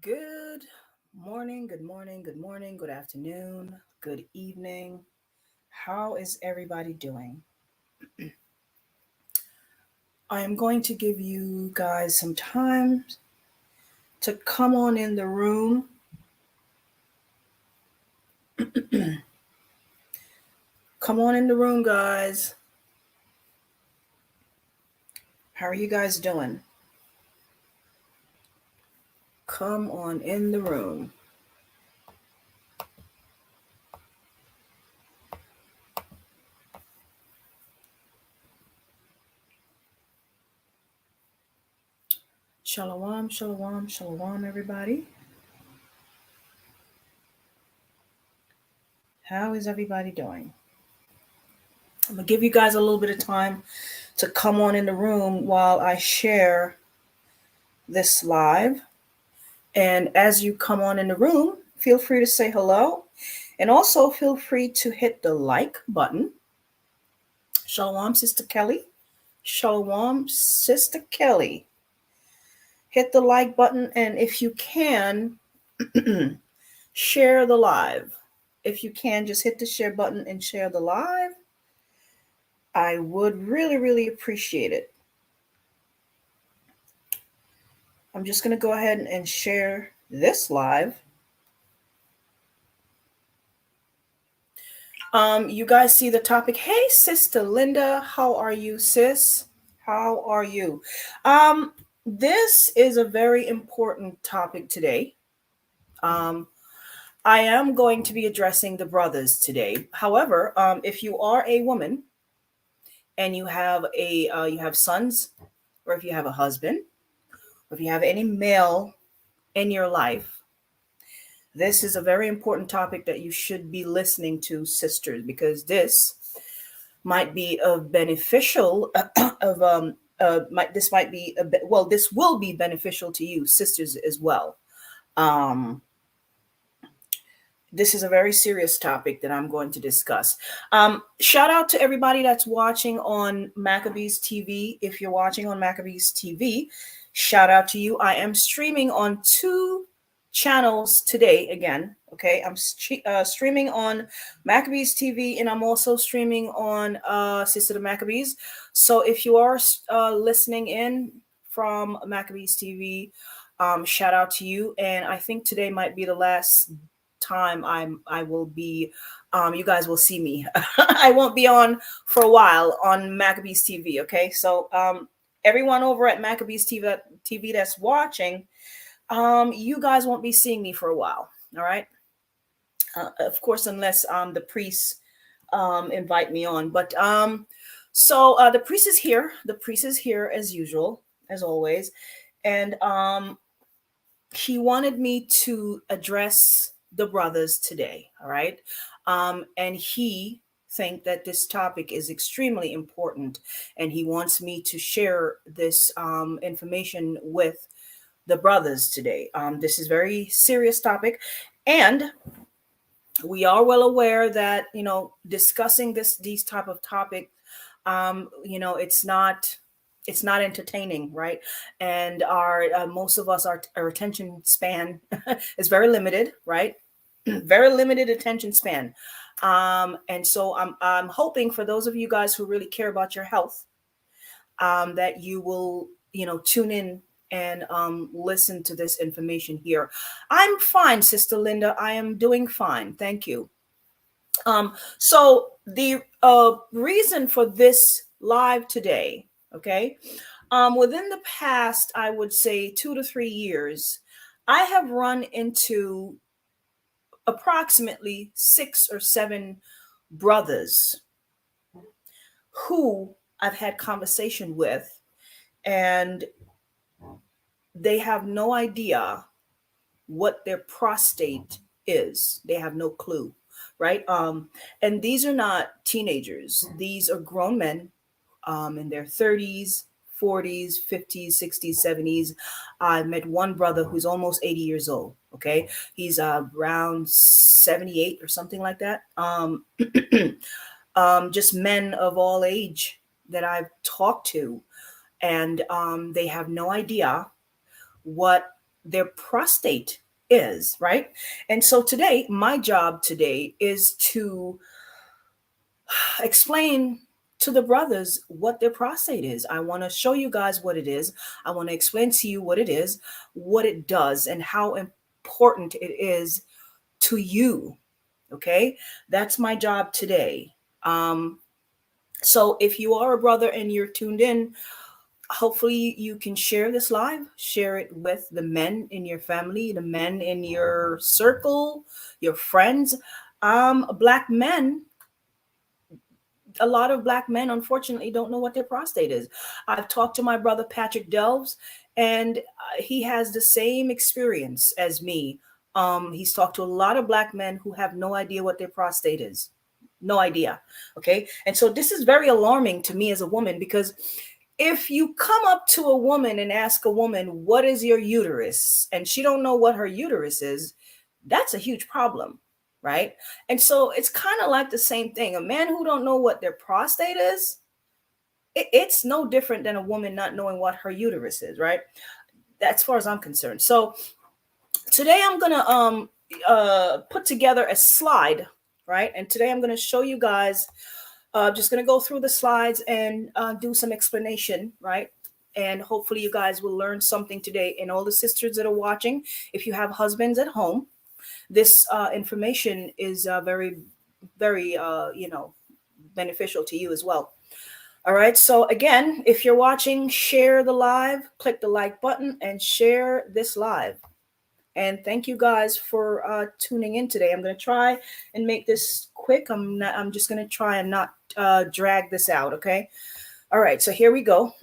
Good morning, good morning, good morning, good afternoon, good evening. How is everybody doing? I am going to give you guys some time to come on in the room. Come on in the room, guys. How are you guys doing? Come on in the room. Shalom, shalom, shalom, everybody. How is everybody doing? I'm going to give you guys a little bit of time to come on in the room while I share this live. And as you come on in the room, feel free to say hello. And also feel free to hit the like button. Shalom, Sister Kelly. Shalom, Sister Kelly. Hit the like button. And if you can, share the live. If you can, just hit the share button and share the live. I would really, really appreciate it. I'm just going to go ahead and share this live. You guys see the topic. Hey, Sister Linda, how are you, sis? How are you? This is a very important topic today. I am going to be addressing the brothers today. However, if you are a woman and you have you have sons, or if you have a husband, or if you have any male in your life, this is a very important topic that you should be listening to, sisters, because this might be of beneficial this might be this will be beneficial to you, sisters, as well. This is a very serious topic that I'm going to discuss. Shout out to everybody that's watching on Maccabees TV. If you're watching on Maccabees TV, shout out to you. I am streaming on two channels today again. Okay, I'm streaming on Maccabees TV, and I'm also streaming on Sister the Maccabees. So if you are listening in from Maccabees TV, shout out to you. And I think today might be the last time I will be you guys will see me. I won't be on for a while on Maccabees TV. Okay, so everyone over at Maccabees TV that's watching, you guys won't be seeing me for a while. All right, of course, unless the priests invite me on. But so the priest is here. The priest is here as usual, as always, and he wanted me to address the brothers today. All right, and he think that this topic is extremely important, and he wants me to share this information with the brothers today. This is very serious topic, and we are well aware that discussing these type of topic, it's not entertaining, right? And our most of us, our attention span is very limited, right? Very limited attention span. And so I'm hoping for those of you guys who really care about your health, that you will tune in and listen to this information here. I'm fine, Sister Linda. I am doing fine. Thank you. So the reason for this live today, okay, within the past, I would say 2 to 3 years, I have run into approximately 6 or 7 brothers who I've had conversation with, and they have no idea what their prostate is. They have no clue, right? And these are not teenagers. These are grown men in their 30s, 40s, 50s, 60s, 70s. I met one brother who's almost 80 years old. Okay, he's around 78 or something like that. Just men of all age that I've talked to, and they have no idea what their prostate is, right? And so today, my job today is to explain to the brothers what their prostate is. I want to show you guys what it is. I want to explain to you what it is, what it does, and how important it is to you. Okay, that's my job today. So if you are a brother and you're tuned in, hopefully you can share this live, share it with the men in your family, the men in your circle, your friends. Black men, a lot of black men unfortunately don't know what their prostate is. I've talked to my brother Patrick Delves, and he has the same experience as me. He's talked to a lot of black men who have no idea what their prostate is. No idea. Okay. And so this is very alarming to me as a woman, because if you come up to a woman and ask a woman, what is your uterus? And she don't know what her uterus is, that's a huge problem, right? And so it's kind of like the same thing. A man who don't know what their prostate is, it's no different than a woman not knowing what her uterus is, right? As far as I'm concerned. So today I'm gonna put together a slide, right? And today I'm gonna show you guys. Just going to go through the slides and do some explanation, right? And hopefully you guys will learn something today. And all the sisters that are watching, if you have husbands at home, this information is very, very, beneficial to you as well. All right. So again, if you're watching, share the live, click the like button and share this live. And thank you guys for tuning in today. I'm going to try and make this quick. I'm just going to try and not drag this out. Okay. All right. So here we go.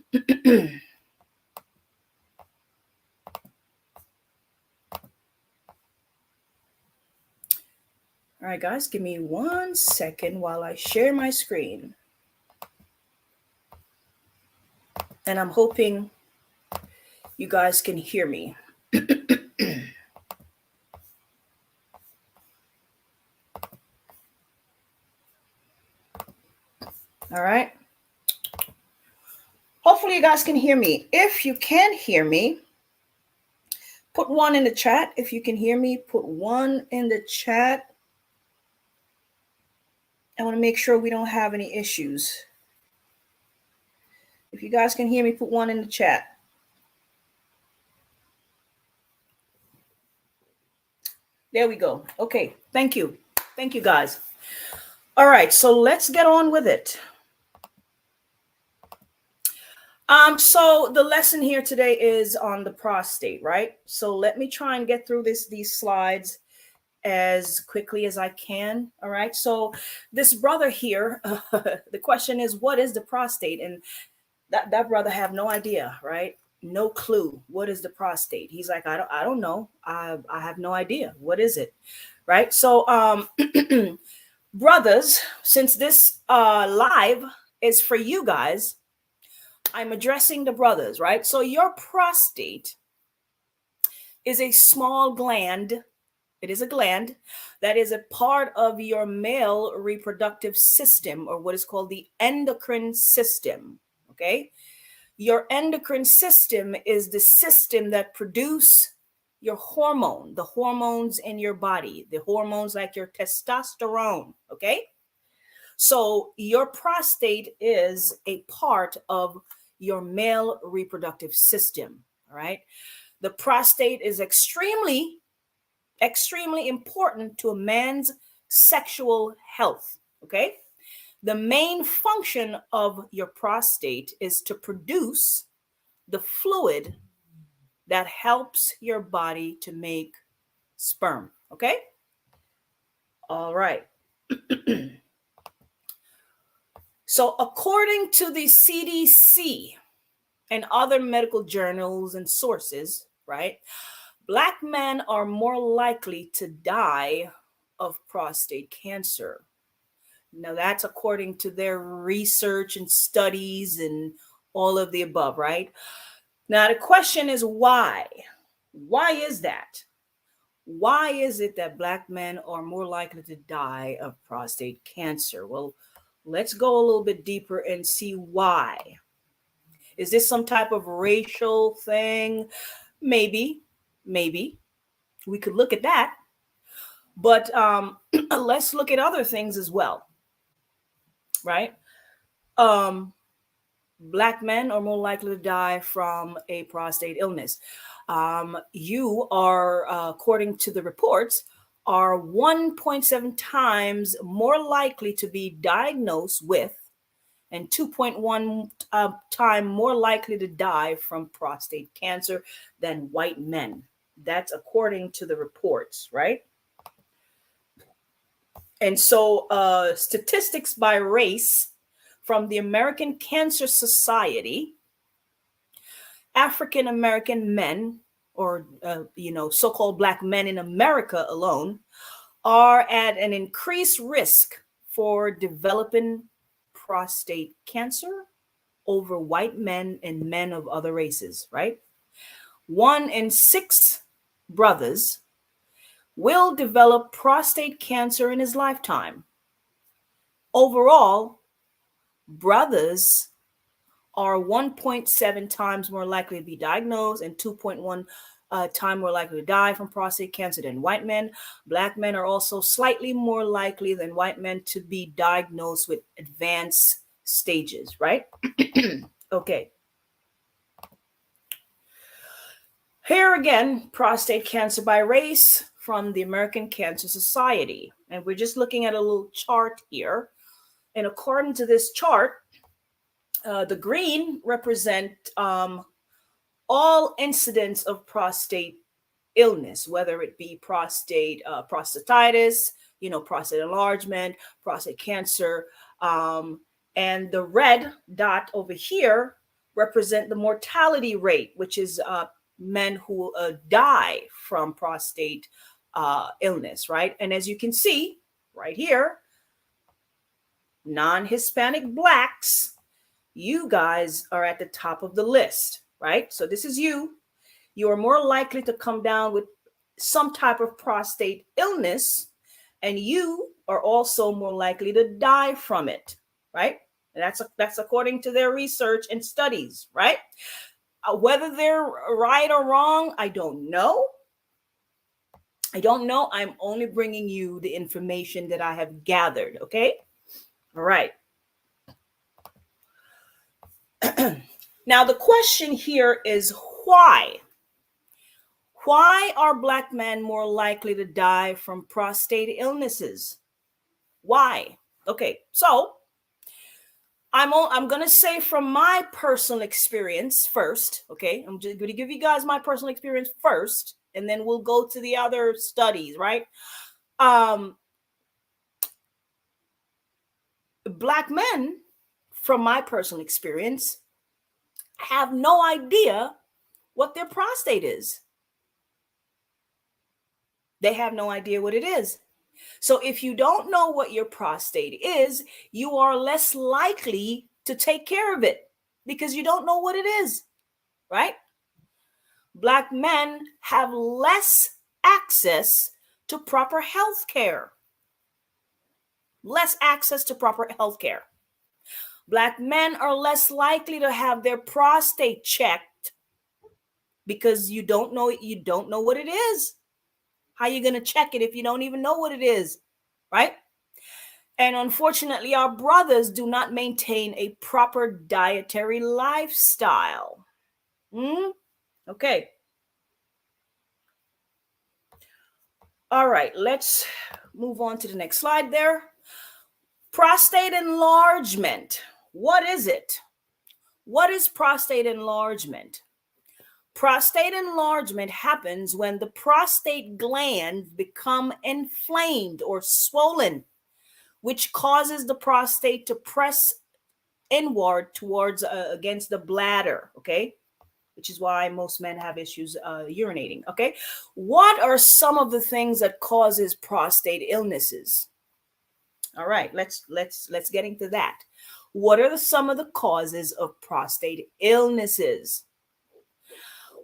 All right, guys, give me 1 second while I share my screen. And I'm hoping you guys can hear me. All right. Hopefully you guys can hear me. If you can hear me, put 1 in the chat. If you can hear me, put 1 in the chat. I want to make sure we don't have any issues. If you guys can hear me, put 1 in the chat. There we go. Okay. Thank you. Thank you, guys. All right. So let's get on with it. So the lesson here today is on the prostate, right? So let me try and get through these slides as quickly as I can. All right. So this brother here, the question is, what is the prostate? And that brother have no idea, right? No clue. What is the prostate? He's like, I don't know. I have no idea. What is it? Right. So, brothers, since this live is for you guys, I'm addressing the brothers, right? So your prostate is a small gland. It is a gland that is a part of your male reproductive system, or what is called the endocrine system. Okay. Your endocrine system is the system that produce your hormone, the hormones in your body, the hormones like your testosterone. Okay. So your prostate is a part of your male reproductive system. All right. The prostate is extremely important to a man's sexual health. Okay. The main function of your prostate is to produce the fluid that helps your body to make sperm. Okay. All right. So according to the CDC and other medical journals and sources, right, Black men are more likely to die of prostate cancer. Now, that's according to their research and studies and all of the above, right? Now, the question is why? Why is that? Why is it that Black men are more likely to die of prostate cancer? Well, let's go a little bit deeper and see why. Is this some type of racial thing? Maybe. Maybe we could look at that, but let's look at other things as well, right? Um, Black men are more likely to die from a prostate illness. You are, according to the reports, are 1.7 times more likely to be diagnosed with and 2.1 time more likely to die from prostate cancer than white men. That's according to the reports, right? And so, statistics by race from the American Cancer Society, African American men, or so-called Black men in America alone, are at an increased risk for developing prostate cancer over white men and men of other races, right? 1 in 6 brothers will develop prostate cancer in his lifetime. Overall, brothers are 1.7 times more likely to be diagnosed and 2.1 time more likely to die from prostate cancer than white men. Black men are also slightly more likely than white men to be diagnosed with advanced stages, right? Okay. Here again, prostate cancer by race from the American Cancer Society. And we're just looking at a little chart here. And according to this chart, the green represent all incidents of prostate illness, whether it be prostatitis, prostate enlargement, prostate cancer. And the red dot over here represent the mortality rate, which is men who die from prostate illness, right? And as you can see right here, non-Hispanic Blacks, you guys are at the top of the list, right? So this is you. You are more likely to come down with some type of prostate illness, and you are also more likely to die from it, right? And that's according to their research and studies, right? Whether they're right or wrong, I don't know. I'm only bringing you the information that I have gathered, okay? All right. Now, the question here is why? Why are Black men more likely to die from prostate illnesses? Why? Okay, so I'm going to say from my personal experience first, okay? I'm just going to give you guys my personal experience first, and then we'll go to the other studies, right? Black men, from my personal experience, have no idea what their prostate is. They have no idea what it is. So if you don't know what your prostate is, you are less likely to take care of it because you don't know what it is, right? Black men have less access to proper health care. Less access to proper health care. Black men are less likely to have their prostate checked because you don't know what it is. How are you going to check it if you don't even know what it is, right? And unfortunately, our brothers do not maintain a proper dietary lifestyle. Okay. All right, let's move on to the next slide there. Prostate enlargement. What is it? What is prostate enlargement? Prostate enlargement happens when the prostate glands become inflamed or swollen, which causes the prostate to press inward towards against the bladder, okay? Which is why most men have issues urinating, okay? What are some of the things that causes prostate illnesses? All right, let's get into that. What are some of the causes of prostate illnesses?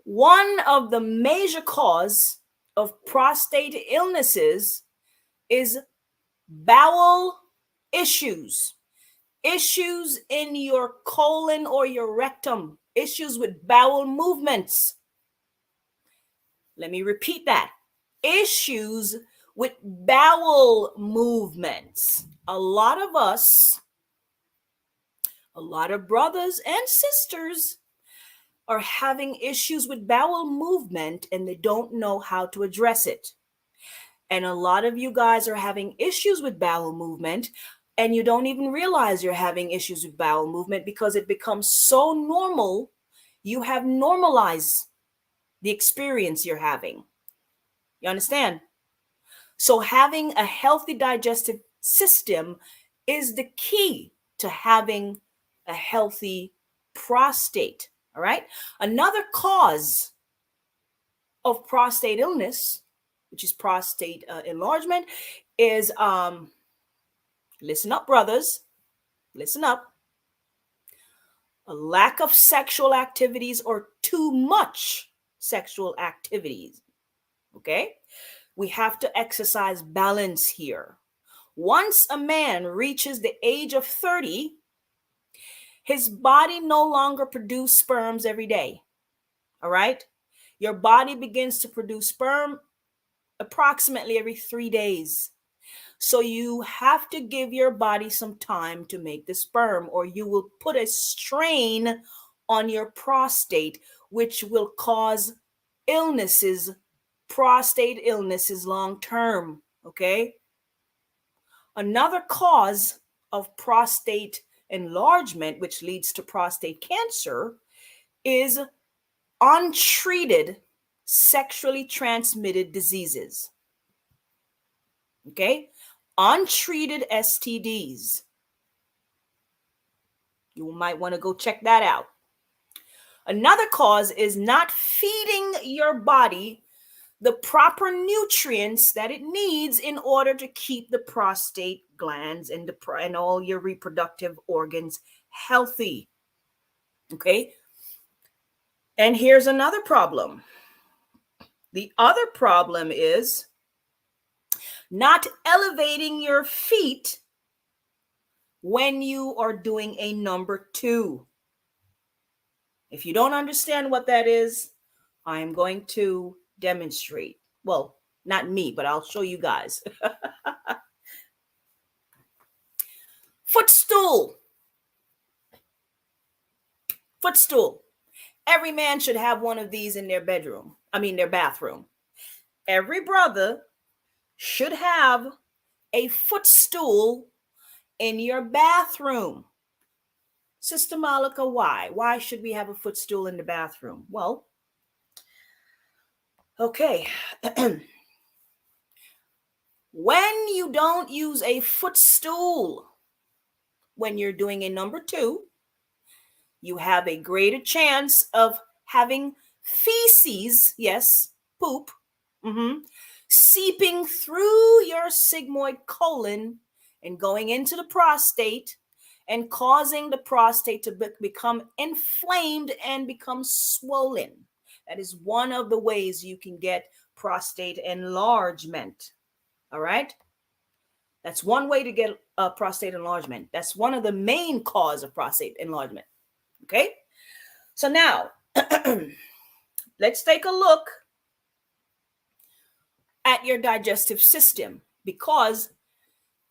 One of the major cause of prostate illnesses is bowel issues. Issues in your colon or your rectum. Issues with bowel movements. Let me repeat that. Issues with bowel movements. A lot of us, a lot of brothers and sisters are having issues with bowel movement and they don't know how to address it. And a lot of you guys are having issues with bowel movement and you don't even realize you're having issues with bowel movement because it becomes so normal. You have normalized the experience you're having. You understand? So having a healthy digestive system is the key to having a healthy prostate. All right. Another cause of prostate illness, which is prostate enlargement, is listen up, brothers, listen up. A lack of sexual activities or too much sexual activities. Okay. We have to exercise balance here. Once a man reaches the age of 30, his body no longer produces sperms every day. All right? Your body begins to produce sperm approximately every 3 days. So you have to give your body some time to make the sperm, or you will put a strain on your prostate, which will cause illnesses, prostate illnesses long term. Okay? Another cause of prostate enlargement, which leads to prostate cancer, is untreated sexually transmitted diseases. Okay? Untreated STDs. You might want to go check that out. Another cause is not feeding your body the proper nutrients that it needs in order to keep the prostate glands and all your reproductive organs healthy. Okay? And here's another problem. The other problem is not elevating your feet when you are doing a number 2. If you don't understand what that is, I'm going to demonstrate. Well, not me, but I'll show you guys. Footstool. Footstool. Every man should have one of these in their their bathroom. Every brother should have a footstool in your bathroom. Sister Malika, why? Why should we have a footstool in the bathroom? Well, okay. When you don't use a footstool when you're doing a number 2, you have a greater chance of having feces, yes, poop, seeping through your sigmoid colon and going into the prostate and causing the prostate to become inflamed and become swollen. That is one of the ways you can get prostate enlargement. All right? That's one way to get prostate enlargement. That's one of the main cause of prostate enlargement. Okay? So now, let's take a look at your digestive system, because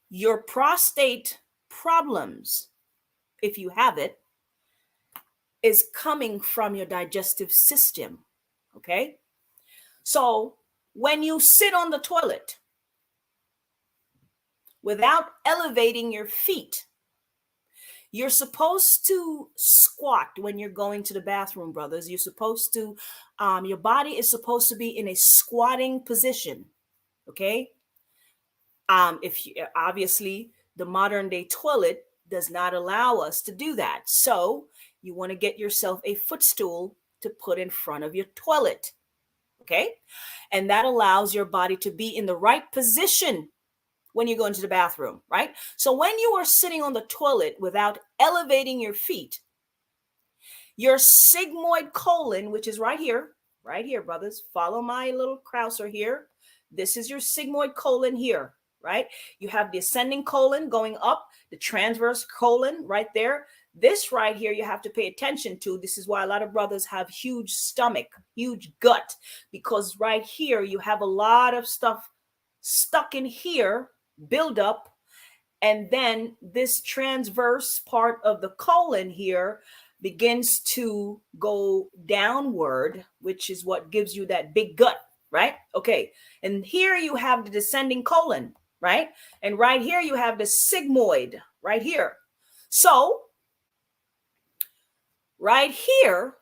your prostate problems, if you have it, is coming from your digestive system. Okay? So when you sit on the toilet without elevating your feet, you're supposed to squat when you're going to the bathroom, brothers. You're supposed to, your body is supposed to be in a squatting position. Okay? If you, obviously the modern day toilet does not allow us to do that. So you want to get yourself a footstool to put in front of your toilet. Okay? And that allows your body to be in the right position when you go into the bathroom, right? So when you are sitting on the toilet without elevating your feet, your sigmoid colon, which is right here, brothers, follow my little cursor here. This is your sigmoid colon here. right? You have the ascending colon going up, the transverse colon right there. This right here, you have to pay attention to. This is why a lot of brothers have huge stomach, huge gut, because right here, you have a lot of stuff stuck in here, build up. And then this transverse part of the colon here begins to go downward, which is what gives you that big gut, right? Okay. And here you have the descending colon, right? And right here you have the sigmoid right here. So right here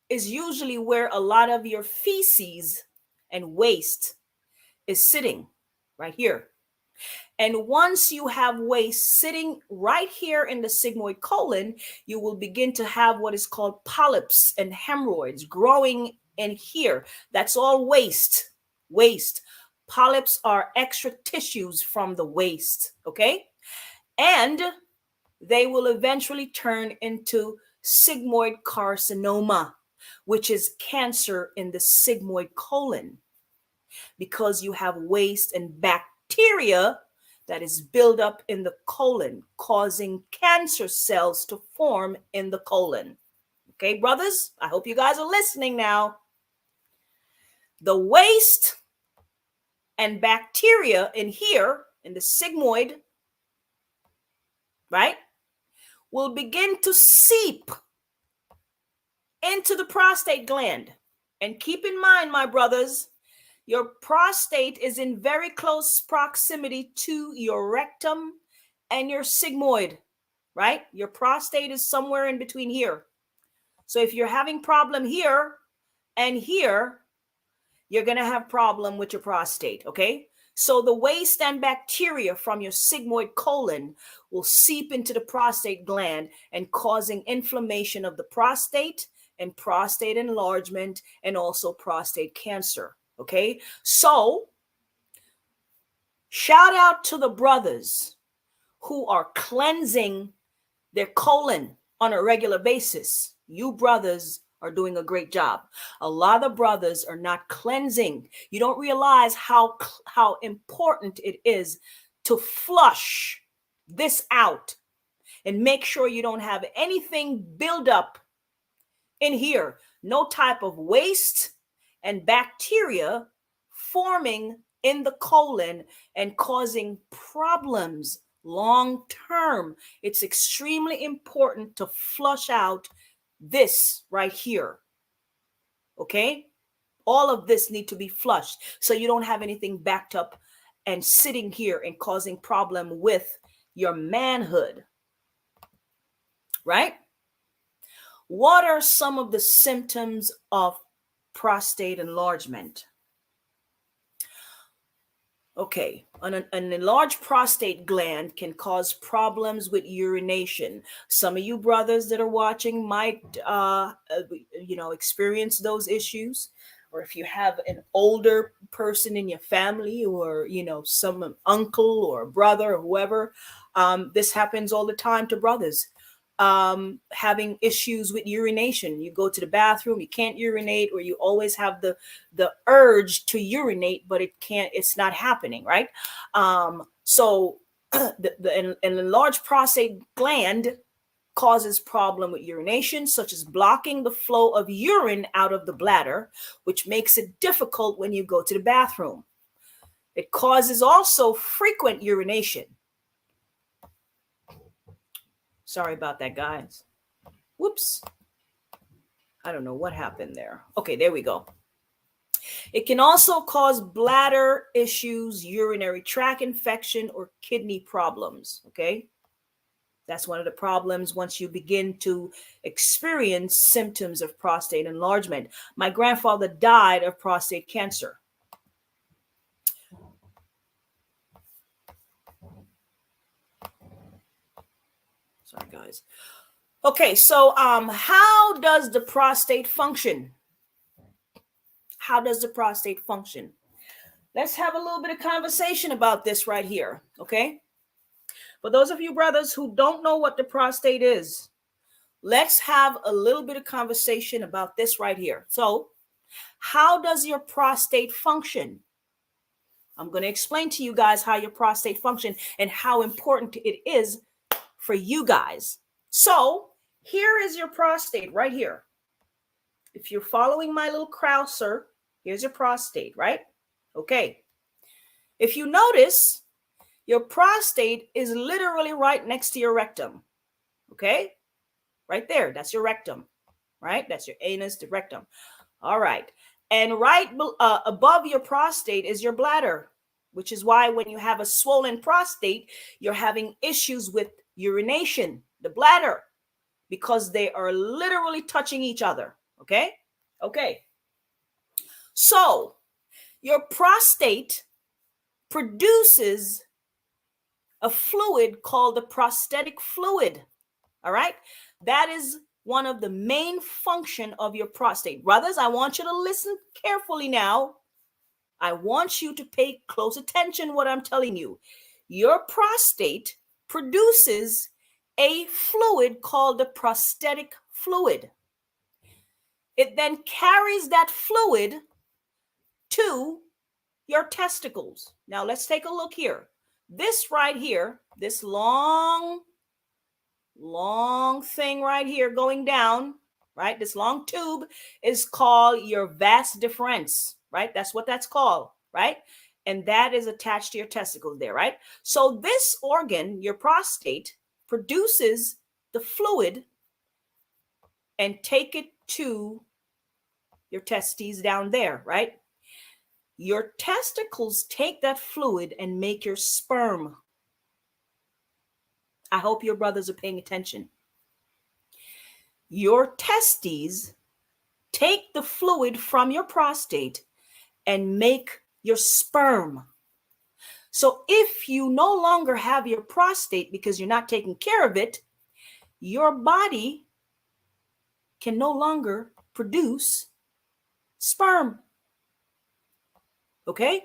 is usually where a lot of your feces and waste is sitting, right here. And once you have waste sitting right here in the sigmoid colon, you will begin to have what is called polyps and hemorrhoids growing in here. That's all waste. Waste. Polyps are extra tissues from the waste, okay? And they will eventually turn into sigmoid carcinoma, which is cancer in the sigmoid colon, because you have waste and bacteria that is built up in the colon, causing cancer cells to form in the colon. Okay, brothers, I hope you guys are listening now. The waste and bacteria in here, in the sigmoid, right, will begin to seep into the prostate gland. And keep in mind, my brothers, your prostate is in very close proximity to your rectum and your sigmoid, right? Your prostate is somewhere in between here. So if you're having problem here and here, you're going to have problem with your prostate, okay? So the waste and bacteria from your sigmoid colon will seep into the prostate gland and causing inflammation of the prostate and prostate enlargement and also prostate cancer. Okay, so shout out to the brothers who are cleansing their colon on a regular basis. You brothers are doing a great job. A lot of brothers are not cleansing. You don't realize how important it is to flush this out and make sure you don't have anything build up in here. No type of waste and bacteria forming in the colon and causing problems long term. It's extremely important to flush out this right here. Okay? All of this need to be flushed so you don't have anything backed up and sitting here and causing problem with your manhood. Right? What are some of the symptoms of prostate enlargement? Okay, an enlarged prostate gland can cause problems with urination. Some of you brothers that are watching might, experience those issues. Or if you have an older person in your family, or some uncle or brother or whoever, this happens all the time to brothers. Having issues with urination. You go to the bathroom, you can't urinate, or you always have the urge to urinate, but it's not happening, right? So an enlarged prostate gland causes problem with urination, such as blocking the flow of urine out of the bladder, which makes it difficult when you go to the bathroom. It causes also frequent urination. Sorry about that, guys. Whoops. I don't know what happened there. Okay, there we go. It can also cause bladder issues, urinary tract infection, or kidney problems. Okay. That's one of the problems once you begin to experience symptoms of prostate enlargement. My grandfather died of prostate cancer. Sorry, guys. Okay, so how does the prostate function? How does the prostate function? Let's have a little bit of conversation about this right here, okay? For those of you brothers who don't know what the prostate is, let's have a little bit of conversation about this right here. So, how does your prostate function? I'm going to explain to you guys how your prostate functions and how important it is for you guys. So here is your prostate right here. If you're following my little cursor, here's your prostate, right? Okay. If you notice, your prostate is literally right next to your rectum. Okay? Right there. That's your rectum, right? That's your anus, the rectum. All right. And right above your prostate is your bladder, which is why when you have a swollen prostate, you're having issues with urination, the bladder, because they are literally touching each other. Okay? Okay. So your prostate produces a fluid called the prostatic fluid. All right. That is one of the main function of your prostate. Brothers, I want you to listen carefully now. I want you to pay close attention to what I'm telling you. Your prostate produces a fluid called the prostatic fluid. It then carries that fluid to your testicles. Now let's take a look here. This right here, this long thing right here going down, right? This long tube is called your vas deferens, right? That's what that's called, right? And that is attached to your testicles there, right? So this organ, your prostate, produces the fluid and take it to your testes down there, right? Your testicles take that fluid and make your sperm. I hope your brothers are paying attention. Your testes take the fluid from your prostate and make your sperm. So if you no longer have your prostate because you're not taking care of it, your body can no longer produce sperm. Okay?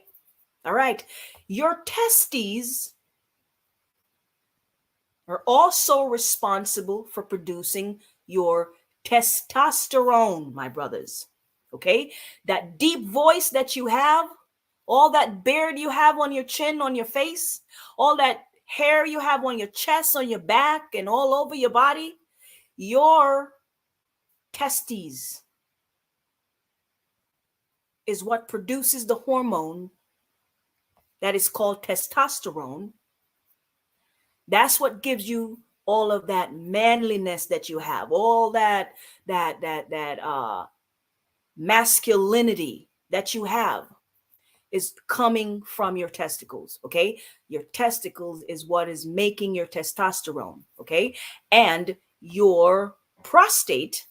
All right. Your testes are also responsible for producing your testosterone, my brothers. Okay? That deep voice that you have, all that beard you have on your chin, on your face, all that hair you have on your chest, on your back, and all over your body, your testes is what produces the hormone that is called testosterone. That's what gives you all of that manliness that you have, all that masculinity that you have is coming from your testicles. Okay, your testicles is what is making your testosterone. Okay, and your prostate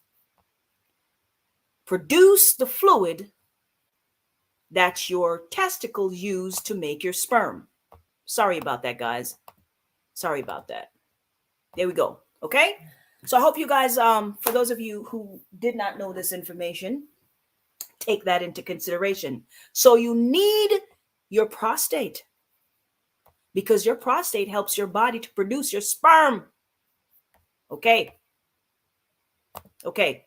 produce the fluid that your testicles use to make your sperm. Sorry about that, guys. Sorry about that. There we go. Okay. So I hope you guys, for those of you who did not know this information, take that into consideration. So you need your prostate because your prostate helps your body to produce your sperm. Okay. Okay.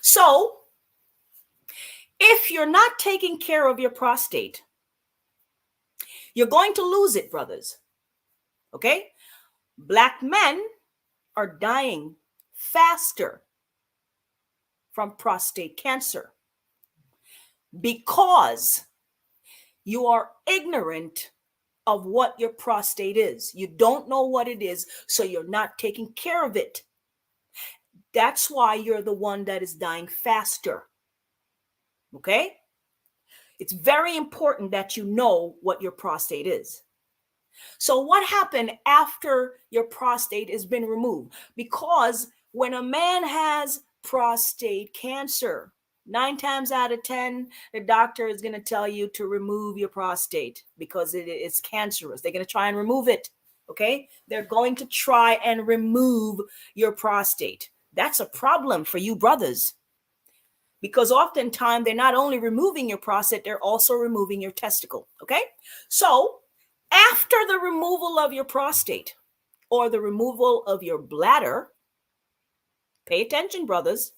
So if you're not taking care of your prostate, you're going to lose it, brothers. Okay? Black men are dying faster from prostate cancer because you are ignorant of what your prostate is. You don't know what it is, so you're not taking care of it. That's why you're the one that is dying faster. Okay? It's very important that you know what your prostate is. So what happened after your prostate has been removed? Because when a man has prostate cancer, 9 times out of 10, the doctor is going to tell you to remove your prostate because it's cancerous. They're going to try and remove it. Okay? They're going to try and remove your prostate. That's a problem for you brothers. Because oftentimes they're not only removing your prostate, they're also removing your testicle. Okay? So after the removal of your prostate or the removal of your bladder, pay attention, brothers,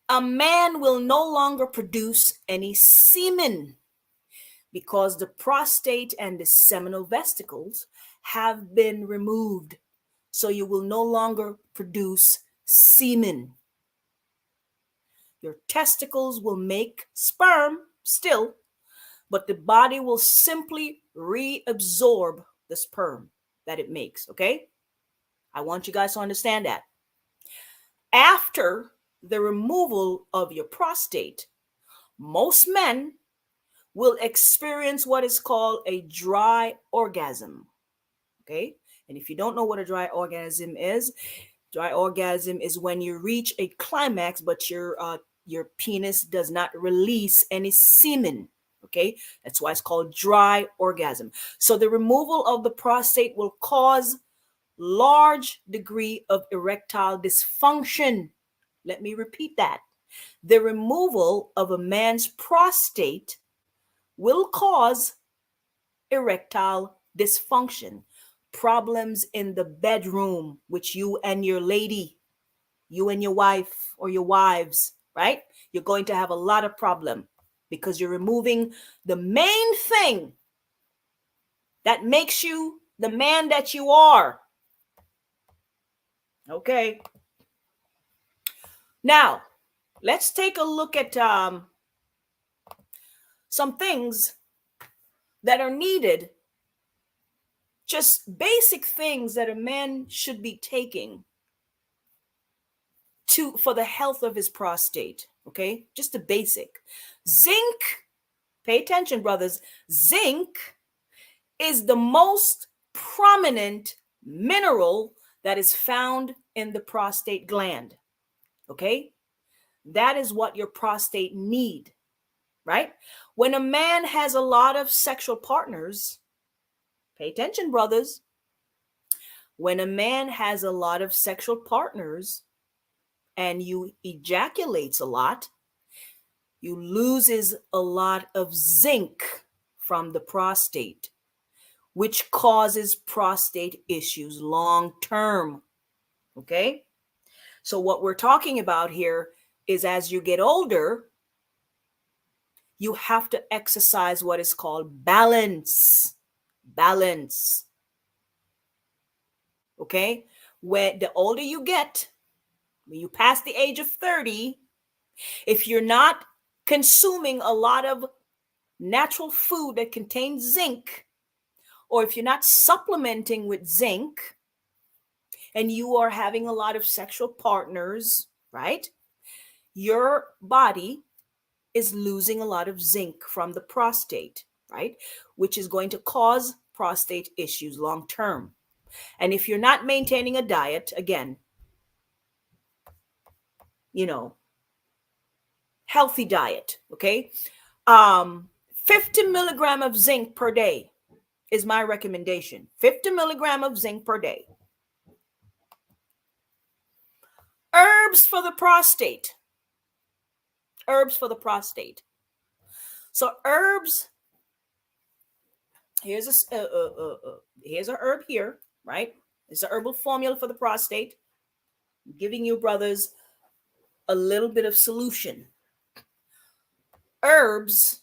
a man will no longer produce any semen because the prostate and the seminal vesicles have been removed. So you will no longer produce semen. Your testicles will make sperm still, but the body will simply reabsorb the sperm that it makes, okay? I want you guys to understand that. After the removal of your prostate, most men will experience what is called a dry orgasm, okay? And if you don't know what a dry orgasm is when you reach a climax, but your penis does not release any semen. Okay, that's why it's called dry orgasm. So the removal of the prostate will cause large degree of erectile dysfunction. Let me repeat that. The removal of a man's prostate will cause erectile dysfunction, problems in the bedroom, which you and your wife or your wives, right? You're going to have a lot of problem because you're removing the main thing that makes you the man that you are. Okay. Now, let's take a look at some things that are needed, just basic things that a man should be taking for the health of his prostate. Okay, just the basic. Zinc, pay attention, brothers. Zinc is the most prominent mineral that is found in the prostate gland. Okay, that is what your prostate need, right? When a man has a lot of sexual partners, pay attention, brothers. When a man has a lot of sexual partners and you ejaculates a lot, you loses a lot of zinc from the prostate, which causes prostate issues long term. Okay? So what we're talking about here is as you get older, you have to exercise what is called balance. Balance. Okay? When the older you get, when you pass the age of 30, if you're not consuming a lot of natural food that contains zinc, or if you're not supplementing with zinc, and you are having a lot of sexual partners, right? Your body is losing a lot of zinc from the prostate, right? Which is going to cause prostate issues long term. And if you're not maintaining a diet, again, healthy diet, okay? 50 milligram of zinc per day is my recommendation. 50 milligram of zinc per day. Herbs for the prostate. Herbs for the prostate. So herbs, here's a herb here, right? It's a herbal formula for the prostate. I'm giving you, brothers, a little bit of solution. Herbs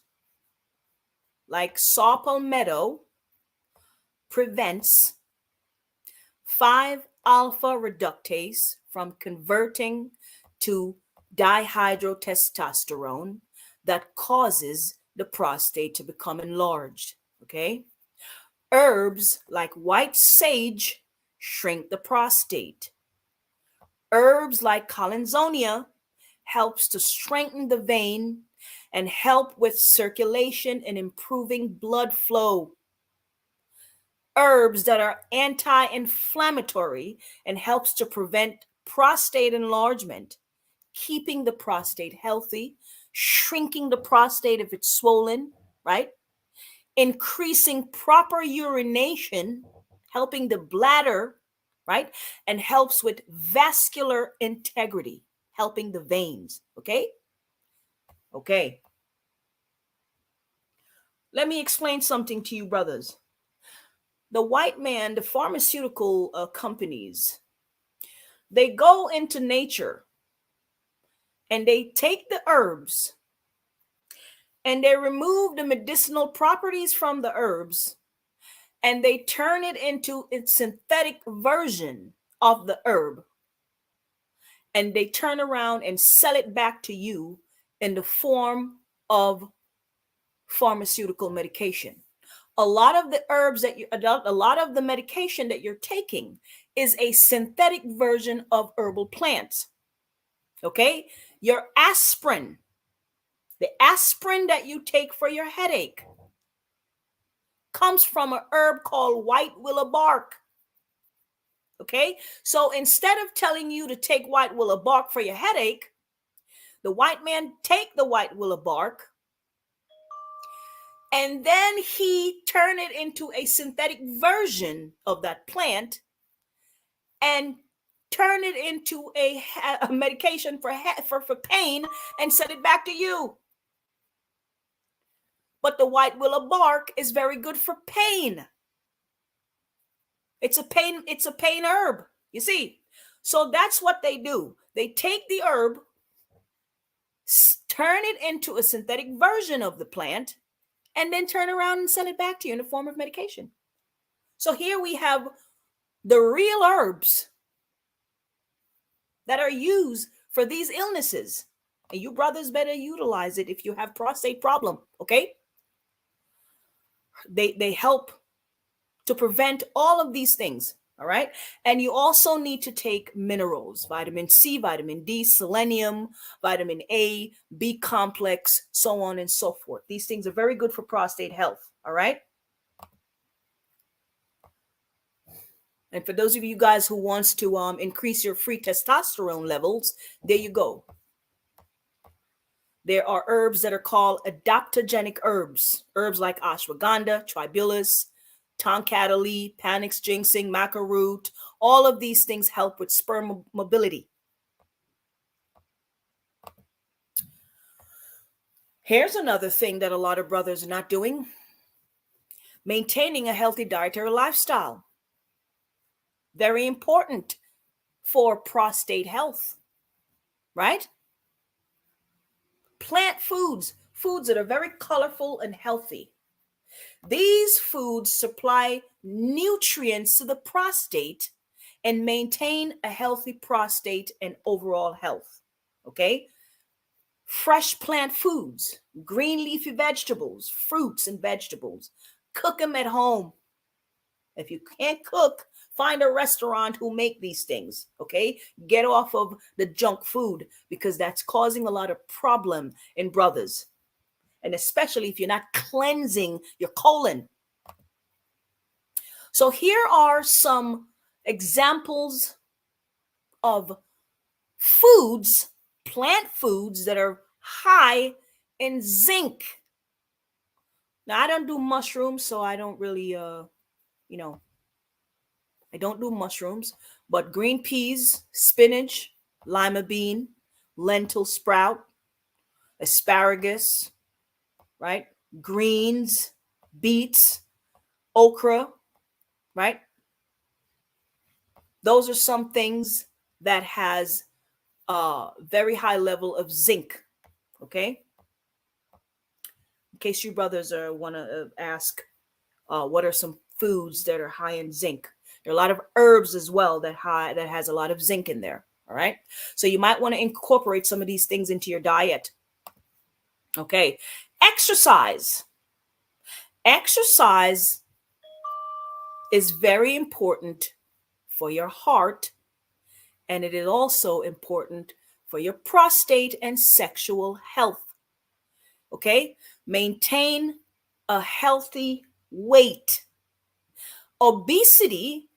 like saw palmetto prevents 5-alpha reductase from converting to dihydrotestosterone that causes the prostate to become enlarged. Okay? Herbs like white sage shrink the prostate. Herbs like collinsonia helps to strengthen the vein and help with circulation and improving blood flow. Herbs that are anti-inflammatory and helps to prevent prostate enlargement, keeping the prostate healthy, shrinking the prostate if it's swollen, right? Increasing proper urination, helping the bladder, right? And helps with vascular integrity, helping the veins, okay? Okay. Let me explain something to you, brothers. The white man, the pharmaceutical companies, they go into nature and they take the herbs and they remove the medicinal properties from the herbs and they turn it into its synthetic version of the herb, and they turn around and sell it back to you in the form of pharmaceutical medication. A lot of the herbs that a lot of the medication that you're taking is a synthetic version of herbal plants. Okay? Your aspirin, the aspirin that you take for your headache, comes from an herb called white willow bark. Okay? So instead of telling you to take white willow bark for your headache, the white man take the white willow bark and then he turn it into a synthetic version of that plant and turn it into a medication for pain and send it back to you. But the white willow bark is very good for pain. It's a pain herb, you see. So that's what they do. They take the herb, turn it into a synthetic version of the plant, and then turn around and sell it back to you in the form of medication. So here we have the real herbs that are used for these illnesses. And you brothers better utilize it if you have prostate problem, okay? They help to prevent all of these things, all right? And you also need to take minerals, vitamin C, vitamin D, selenium, vitamin A, B complex, so on and so forth. These things are very good for prostate health, all right? And for those of you guys who wants to increase your free testosterone levels, there you go. There are herbs that are called adaptogenic herbs. Herbs like ashwagandha, tribulus, tonkatali, panax ginseng, maca root. All of these things help with sperm mobility. Here's another thing that a lot of brothers are not doing. Maintaining a healthy dietary lifestyle. Very important for prostate health, right? Plant foods, foods that are very colorful and healthy. These foods supply nutrients to the prostate and maintain a healthy prostate and overall health, okay? Fresh plant foods, green leafy vegetables, fruits and vegetables. Cook them at home. If you can't cook, find a restaurant who make these things, okay? Get off of the junk food because that's causing a lot of problem in brothers. And especially if you're not cleansing your colon. So here are some examples of foods, plant foods that are high in zinc. Now, I don't do mushrooms, so I don't really, I don't do mushrooms, but green peas, spinach, lima bean, lentil sprout, asparagus, right? Greens, beets, okra, right? Those are some things that has a very high level of zinc, okay? In case you brothers want to ask, what are some foods that are high in zinc? There are a lot of herbs as well that has a lot of zinc in there. All right. So you might want to incorporate some of these things into your diet. Okay. Exercise. Exercise is very important for your heart, and it is also important for your prostate and sexual health. Okay. Maintain a healthy weight. Obesity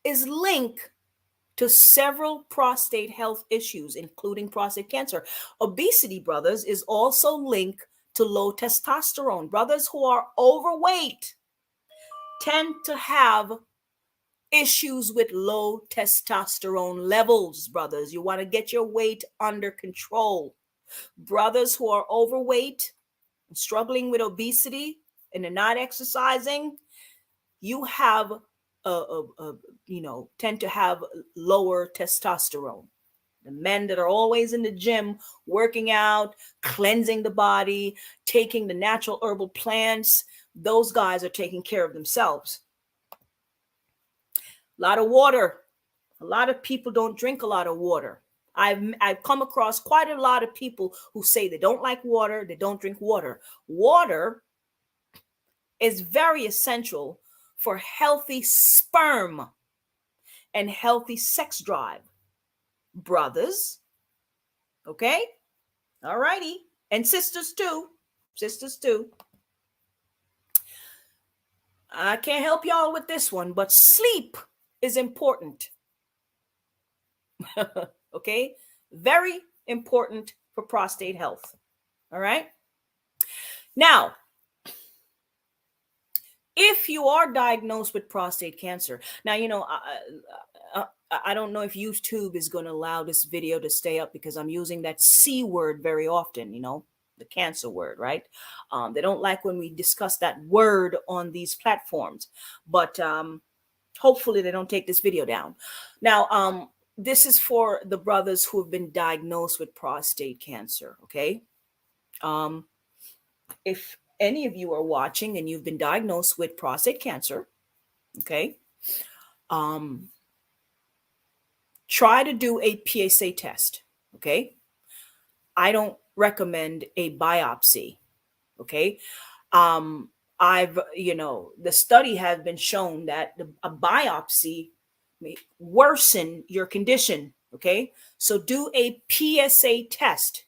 is linked to several prostate health issues, including prostate cancer. Obesity, brothers, is also linked to low testosterone. Brothers who are overweight tend to have issues with low testosterone levels, brothers. You want to get your weight under control. Brothers who are overweight, struggling with obesity, and they're not exercising, you have tend to have lower testosterone. The men that are always in the gym, working out, cleansing the body, taking the natural herbal plants, those guys are taking care of themselves. A lot of water. A lot of people don't drink a lot of water. I've come across quite a lot of people who say they don't like water, they don't drink water. Water is very essential for healthy sperm and healthy sex drive. Brothers, okay? All righty. And sisters too. Sisters too. I can't help y'all with this one, but sleep is important. Okay? Very important for prostate health. All right? Now, if you are diagnosed with prostate cancer, now, I don't know if YouTube is going to allow this video to stay up because I'm using that C word very often, the cancer word, right? They don't like when we discuss that word on these platforms, but hopefully they don't take this video down. Now, this is for the brothers who have been diagnosed with prostate cancer, okay? If any of you are watching and you've been diagnosed with prostate cancer, okay, try to do a PSA test, okay? I don't recommend a biopsy, okay? The study has been shown that a biopsy may worsen your condition, okay? So do a PSA test.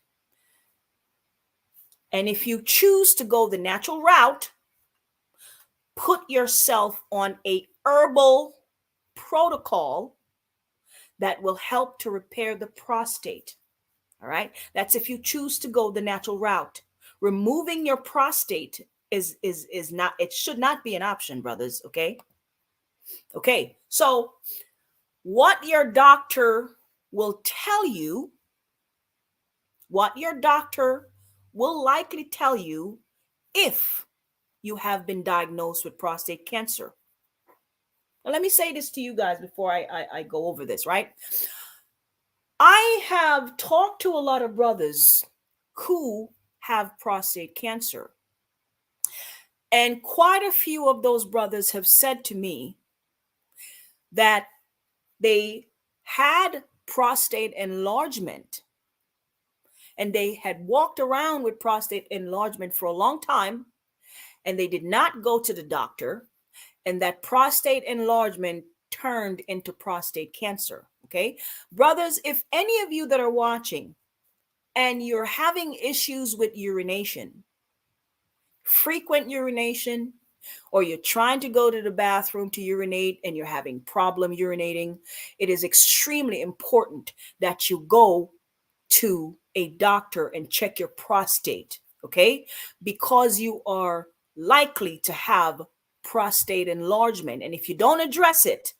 And if you choose to go the natural route, put yourself on a herbal protocol that will help to repair the prostate. All right. That's if you choose to go the natural route. Removing your prostate is not, it should not be an option, brothers. Okay. Okay. So what your doctor will tell you, what your doctor will likely tell you if you have been diagnosed with prostate cancer. Now, let me say this to you guys before I go over this, right? I have talked to a lot of brothers who have prostate cancer. And quite a few of those brothers have said to me that they had prostate enlargement and they had walked around with prostate enlargement for a long time and they did not go to the doctor, and that prostate enlargement turned into prostate cancer. Okay, brothers, if any of you that are watching and you're having issues with urination, frequent urination, or you're trying to go to the bathroom to urinate and you're having problem urinating, it is extremely important that you go to a doctor and check your prostate, okay? Because you are likely to have prostate enlargement. And if you don't address it,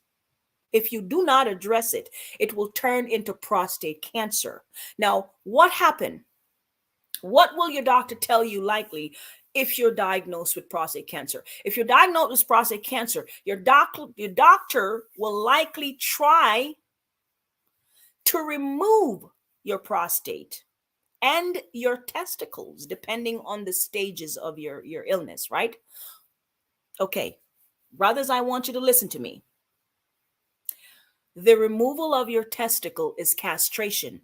if you do not address it, it will turn into prostate cancer. Now, what happened? What will your doctor tell you likely if you're diagnosed with prostate cancer? If you're diagnosed with prostate cancer, your doctor will likely try to remove your prostate and your testicles, depending on the stages of your illness, right? Okay, brothers, I want you to listen to me. The removal of your testicle is castration,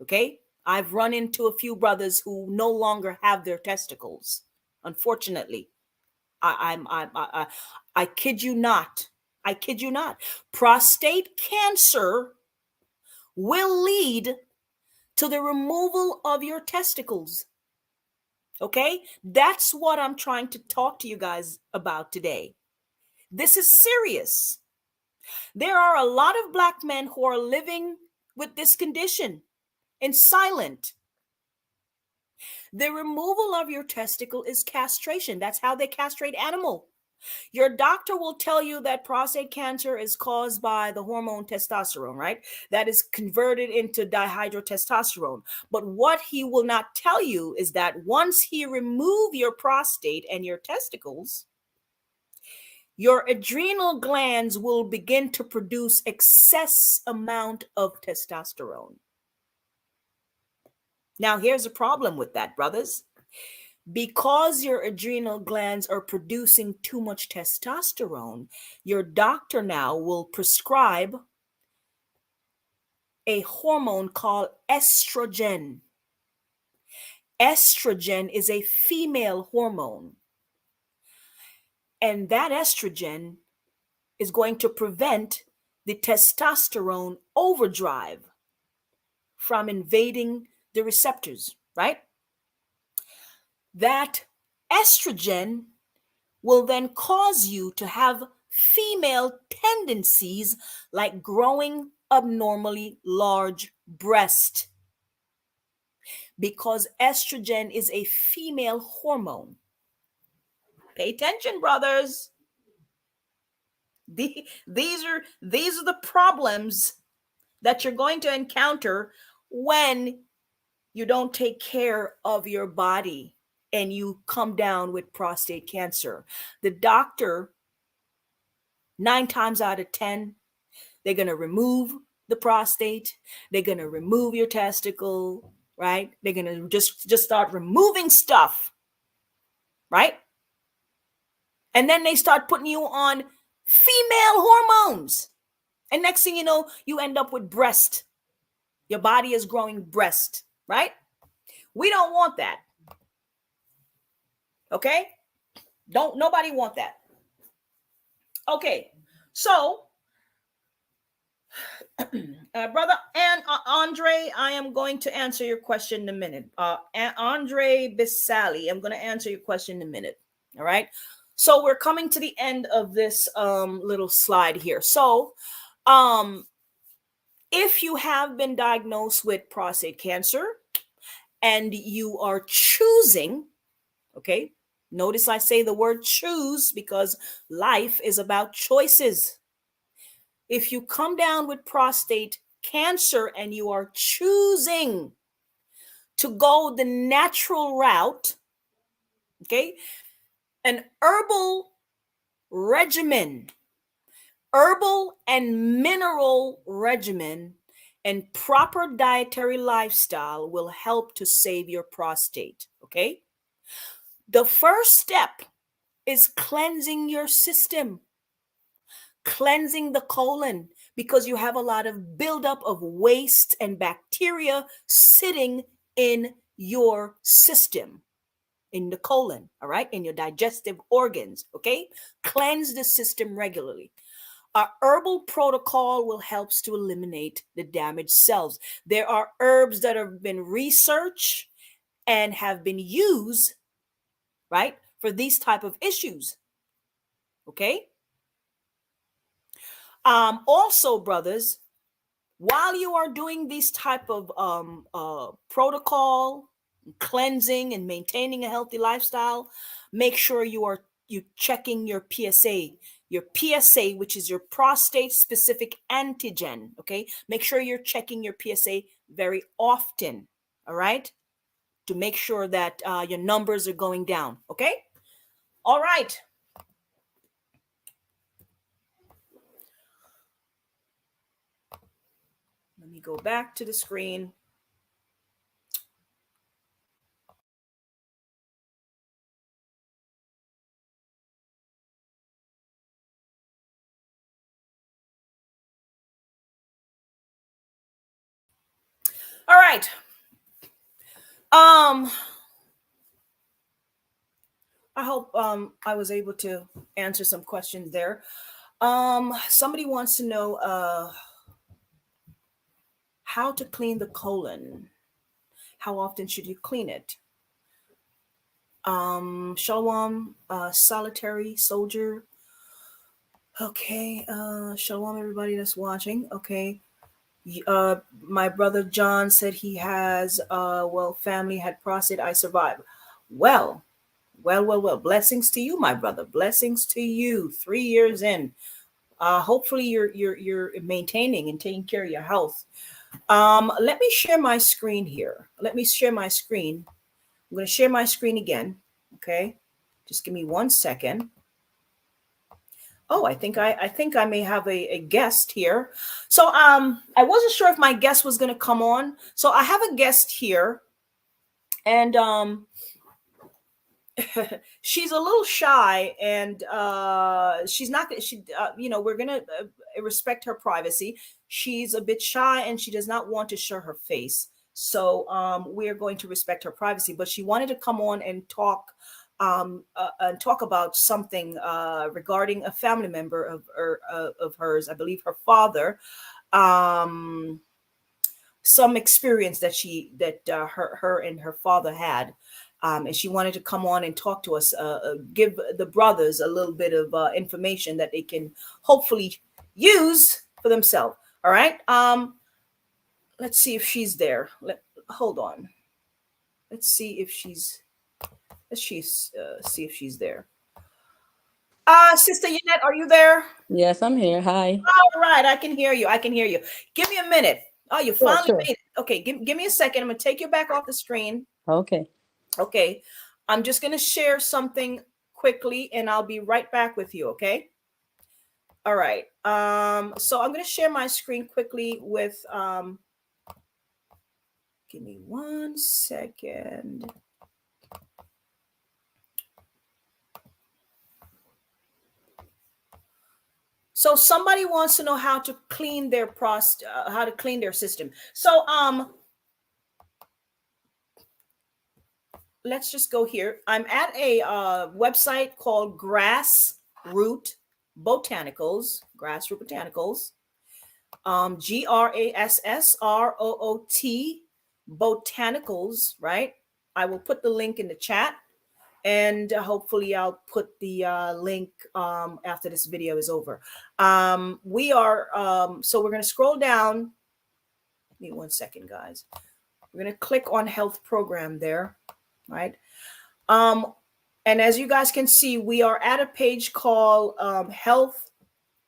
okay? I've run into a few brothers who no longer have their testicles. Unfortunately, I kid you not. I kid you not. Prostate cancer will lead to the removal of your testicles. Okay? That's what I'm trying to talk to you guys about today. This is serious. There are a lot of black men who are living with this condition in silent. The removal of your testicle is castration. That's how they castrate animal. Your doctor will tell you that prostate cancer is caused by the hormone testosterone, right? That is converted into dihydrotestosterone. But what he will not tell you is that once he remove your prostate and your testicles, your adrenal glands will begin to produce excess amount of testosterone. Now, here's a problem with that, brothers. Because your adrenal glands are producing too much testosterone, your doctor now will prescribe a hormone called estrogen. Estrogen is a female hormone, and that estrogen is going to prevent the testosterone overdrive from invading the receptors, right? That estrogen will then cause you to have female tendencies like growing abnormally large breast, because estrogen is a female hormone. Pay attention, brothers. These are the problems that you're going to encounter when you don't take care of your body and you come down with prostate cancer. The doctor, 9 times out of 10, they're going to remove the prostate. They're going to remove your testicle, right? They're going to just start removing stuff, right? And then they start putting you on female hormones. And next thing you know, you end up with breast. Your body is growing breast, right? We don't want that. Okay? Nobody want that. Okay. So, brother and Andre, I am going to answer your question in a minute. Andre Bisali, I'm going to answer your question in a minute. All right. So we're coming to the end of this little slide here. So, if you have been diagnosed with prostate cancer and you are choosing, okay, notice I say the word choose because life is about choices. If you come down with prostate cancer and you are choosing to go the natural route, okay, an herbal regimen, herbal and mineral regimen, and proper dietary lifestyle will help to save your prostate, okay? The first step is cleansing your system, cleansing the colon, because you have a lot of buildup of waste and bacteria sitting in your system, in the colon, all right, in your digestive organs, okay? Cleanse the system regularly. Our herbal protocol will help to eliminate the damaged cells. There are herbs that have been researched and have been used, right, for these type of issues, okay? Also, brothers, while you are doing these type of protocol, cleansing and maintaining a healthy lifestyle, make sure you checking your PSA, which is your prostate specific antigen. Okay, make sure you're checking your PSA very often. All right, to make sure that your numbers are going down. Okay, all right. Let me go back to the screen. All right. I hope I was able to answer some questions there. Somebody wants to know how to clean the colon. How often should you clean it? Shalom, solitary soldier. Okay, shalom, everybody that's watching. Okay, my brother John said he has, family had prostate. I survived. Well. Blessings to you, my brother. Blessings to you. 3 years in. Hopefully you're maintaining and taking care of your health. Let me share my screen here. Let me share my screen. I'm going to share my screen again. Okay. Just give me 1 second. Oh, I think I may have a guest here. So I wasn't sure if my guest was going to come on. So I have a guest here, and she's a little shy, and she's not she you know, we're going to respect her privacy. She's a bit shy and she does not want to show her face. So we're going to respect her privacy, but she wanted to come on and talk about something regarding a family member of hers, I believe her father, um, some experience that her and her father had, and she wanted to come on and talk to us, give the brothers a little bit of information that they can hopefully use for themselves. All right. Let's see if she's there. Hold on. Let's see if she's. See if she's there. Sister Yannette, are you there? Yes, I'm here. Hi. All right, I can hear you. I can hear you. Give me a minute. Oh, you Sure, finally sure. made it. Okay, give me a second. I'm gonna take you back off the screen. Okay. Okay, I'm just gonna share something quickly, and I'll be right back with you. Okay. All right. So I'm gonna share my screen quickly with. Give me 1 second. So somebody wants to know how to clean their how to clean their system. So let's just go here. I'm at a website called Grassroot Botanicals. Grassroot Botanicals. GRASSROOT Botanicals. Right. I will put the link in the chat, and hopefully I'll put the link after this video is over. We are so we're going to scroll down. Give me 1 second, guys. We're going to click on health program there, right? And as you guys can see, we are at a page called health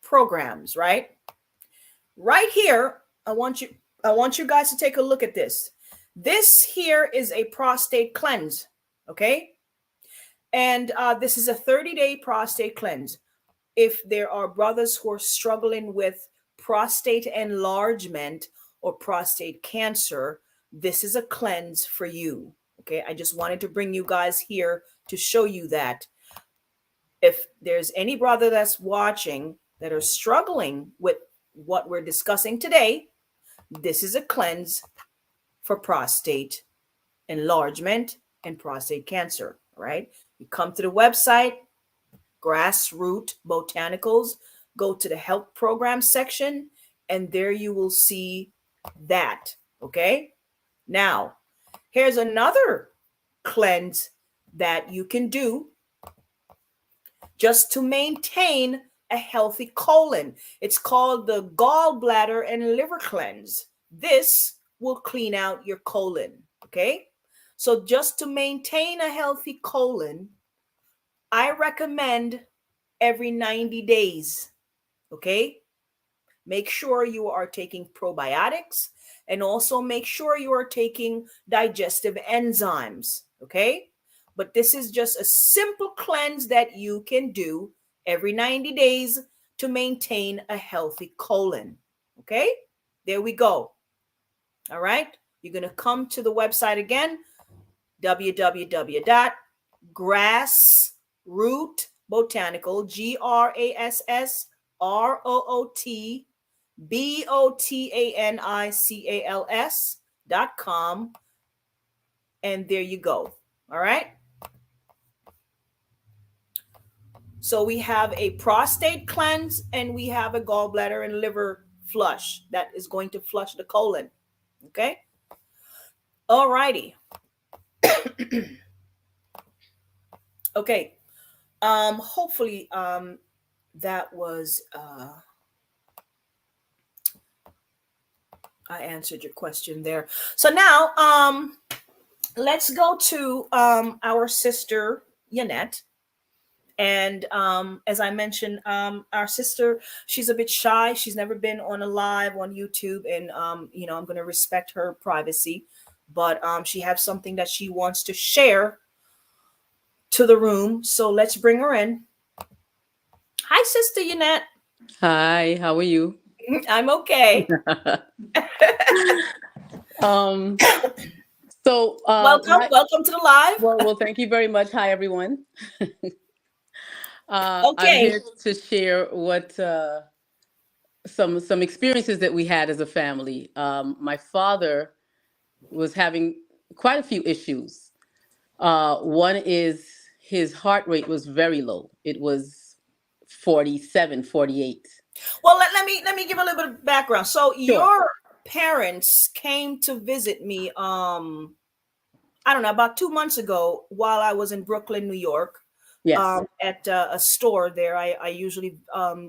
programs, right? Right here, I want you guys to take a look at this. This here is a prostate cleanse, okay? And this is a 30-day prostate cleanse. If there are brothers who are struggling with prostate enlargement or prostate cancer, this is a cleanse for you. Okay, I just wanted to bring you guys here to show you that if there's any brother that's watching that are struggling with what we're discussing today, this is a cleanse for prostate enlargement and prostate cancer, right? You come to the website, Grassroot Botanicals, go to the health program section, and there you will see that. Okay. Now, here's another cleanse that you can do just to maintain a healthy colon. It's called the gallbladder and liver cleanse. This will clean out your colon. Okay. So, just to maintain a healthy colon, I recommend every 90 days. Okay. Make sure you are taking probiotics, and also make sure you are taking digestive enzymes. Okay. But this is just a simple cleanse that you can do every 90 days to maintain a healthy colon. Okay. There we go. All right. You're going to come to the website again, www.grassrootbotanical, GRASSROOTBOTANICALS.com. And there you go. All right. So we have a prostate cleanse and we have a gallbladder and liver flush that is going to flush the colon. Okay. All righty. Okay. Hopefully that was I answered your question there. So now let's go to our sister Yannette. And as I mentioned, our sister, she's a bit shy. She's never been on a live on YouTube, and you know, I'm going to respect her privacy, but she has something that she wants to share to the room. So let's bring her in. Hi, Sister Yannette. Hi, how are you? I'm okay. um, so, Welcome, hi, welcome to the live. well, thank you very much. Hi, everyone. I'm Okay. here to share what some experiences that we had as a family. My father was having quite a few issues. One is his heart rate was very low. It was 47, 48. Well, let me give a little bit of background. So Sure. your parents came to visit me. I don't know, about 2 months ago while I was in Brooklyn, New York. Yes. At a store there. I usually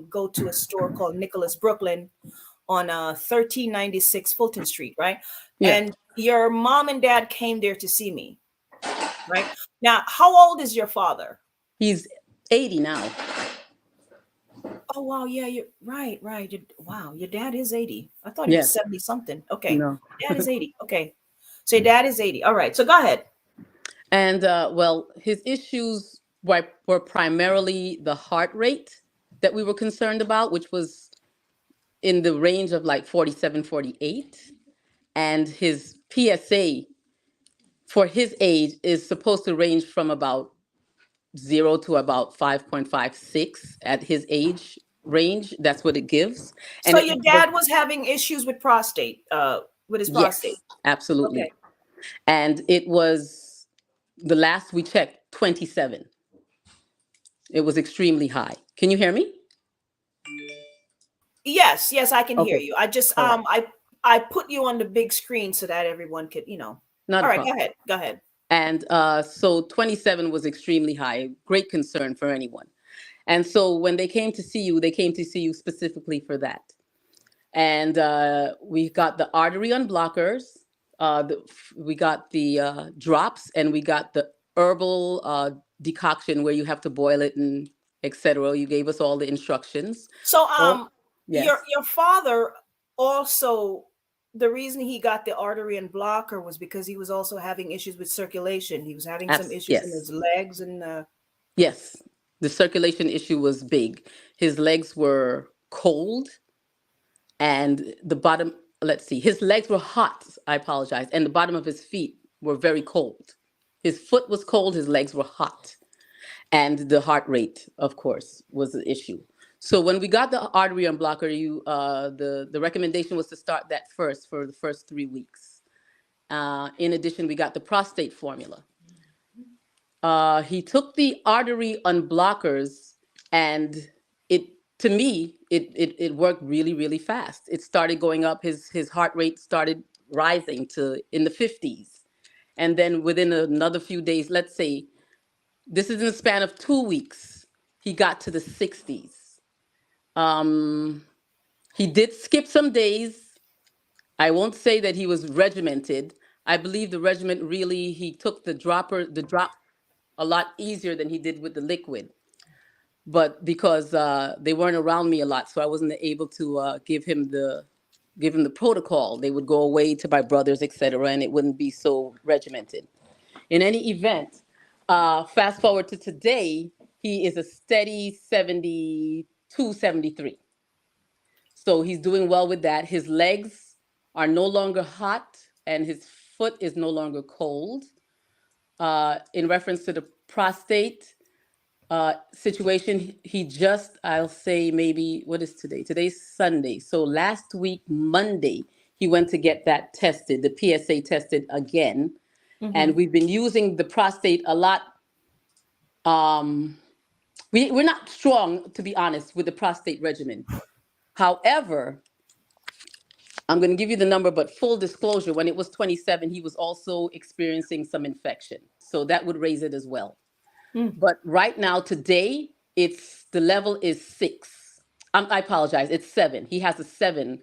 go to a store called Nicholas Brooklyn on 1396 Fulton Street, right? Yeah. And your mom and dad came there to see me, right? Now, how old is your father? He's 80 now. Oh wow, yeah, you're right, right. Wow, your dad is 80. I thought he was Yes. 70 something. Okay. No. Dad is 80. Okay. So your dad is 80. All right. So go ahead. And well, his issues were primarily the heart rate that we were concerned about, which was in the range of like 47, 48. And his PSA for his age is supposed to range from about 0 to about 5.56 at his age range. That's what it gives. So And your dad was having issues with prostate, with his prostate. yes, absolutely. Okay. And it was the last we checked, 27. It was extremely high. Can you hear me? Yes, yes, I can hear Okay. you. I just All right. I put you on the big screen so that everyone could. Not All a right, go problem. ahead. Go ahead. And so 27 was extremely high, great concern for anyone. And so when they came to see you, they came to see you specifically for that. And we got the artery unblockers, we got the drops, and we got the herbal decoction where you have to boil it and etc. You gave us all the instructions. So Oh, your yes. your father also, the reason he got the artery and blocker was because he was also having issues with circulation. He was having some issues in Yes. his legs and Yes. The circulation issue was big. His legs were cold and the bottom, let's see, his legs were hot. I apologize. And the bottom of his feet were very cold. His foot was cold, his legs were hot. And the heart rate, of course, was the issue. So when we got the artery unblocker, the recommendation was to start that first for the first 3 weeks. In addition, we got the prostate formula. He took the artery unblockers, and it to me it worked really really fast. It started going up. His heart rate started rising to in the 50s, and then within another few days, let's say this is in the span of 2 weeks, he got to the 60s. Um, he did skip some days. I won't say that he was regimented. I believe the regiment really he took the drop a lot easier than he did with the liquid. But because they weren't around me a lot, so I wasn't able to give him the protocol. They would go away to my brothers, etc., and it wouldn't be so regimented. In any event, fast forward to today, he is a steady 72, 73. So he's doing well with that. His legs are no longer hot, and his foot is no longer cold. In reference to the prostate situation, he just, I'll say maybe, what is today? Today's Sunday. So last week, Monday, he went to get that tested, the PSA tested again. And mhm. we've been using the prostate a lot. Um, we're not strong, to be honest, with the prostate regimen. However, I'm going to give you the number, but full disclosure, when it was 27, he was also experiencing some infection. So that would raise it as well. Mm. But right now, today, it's the level is 6. I apologize, it's 7. He has a 7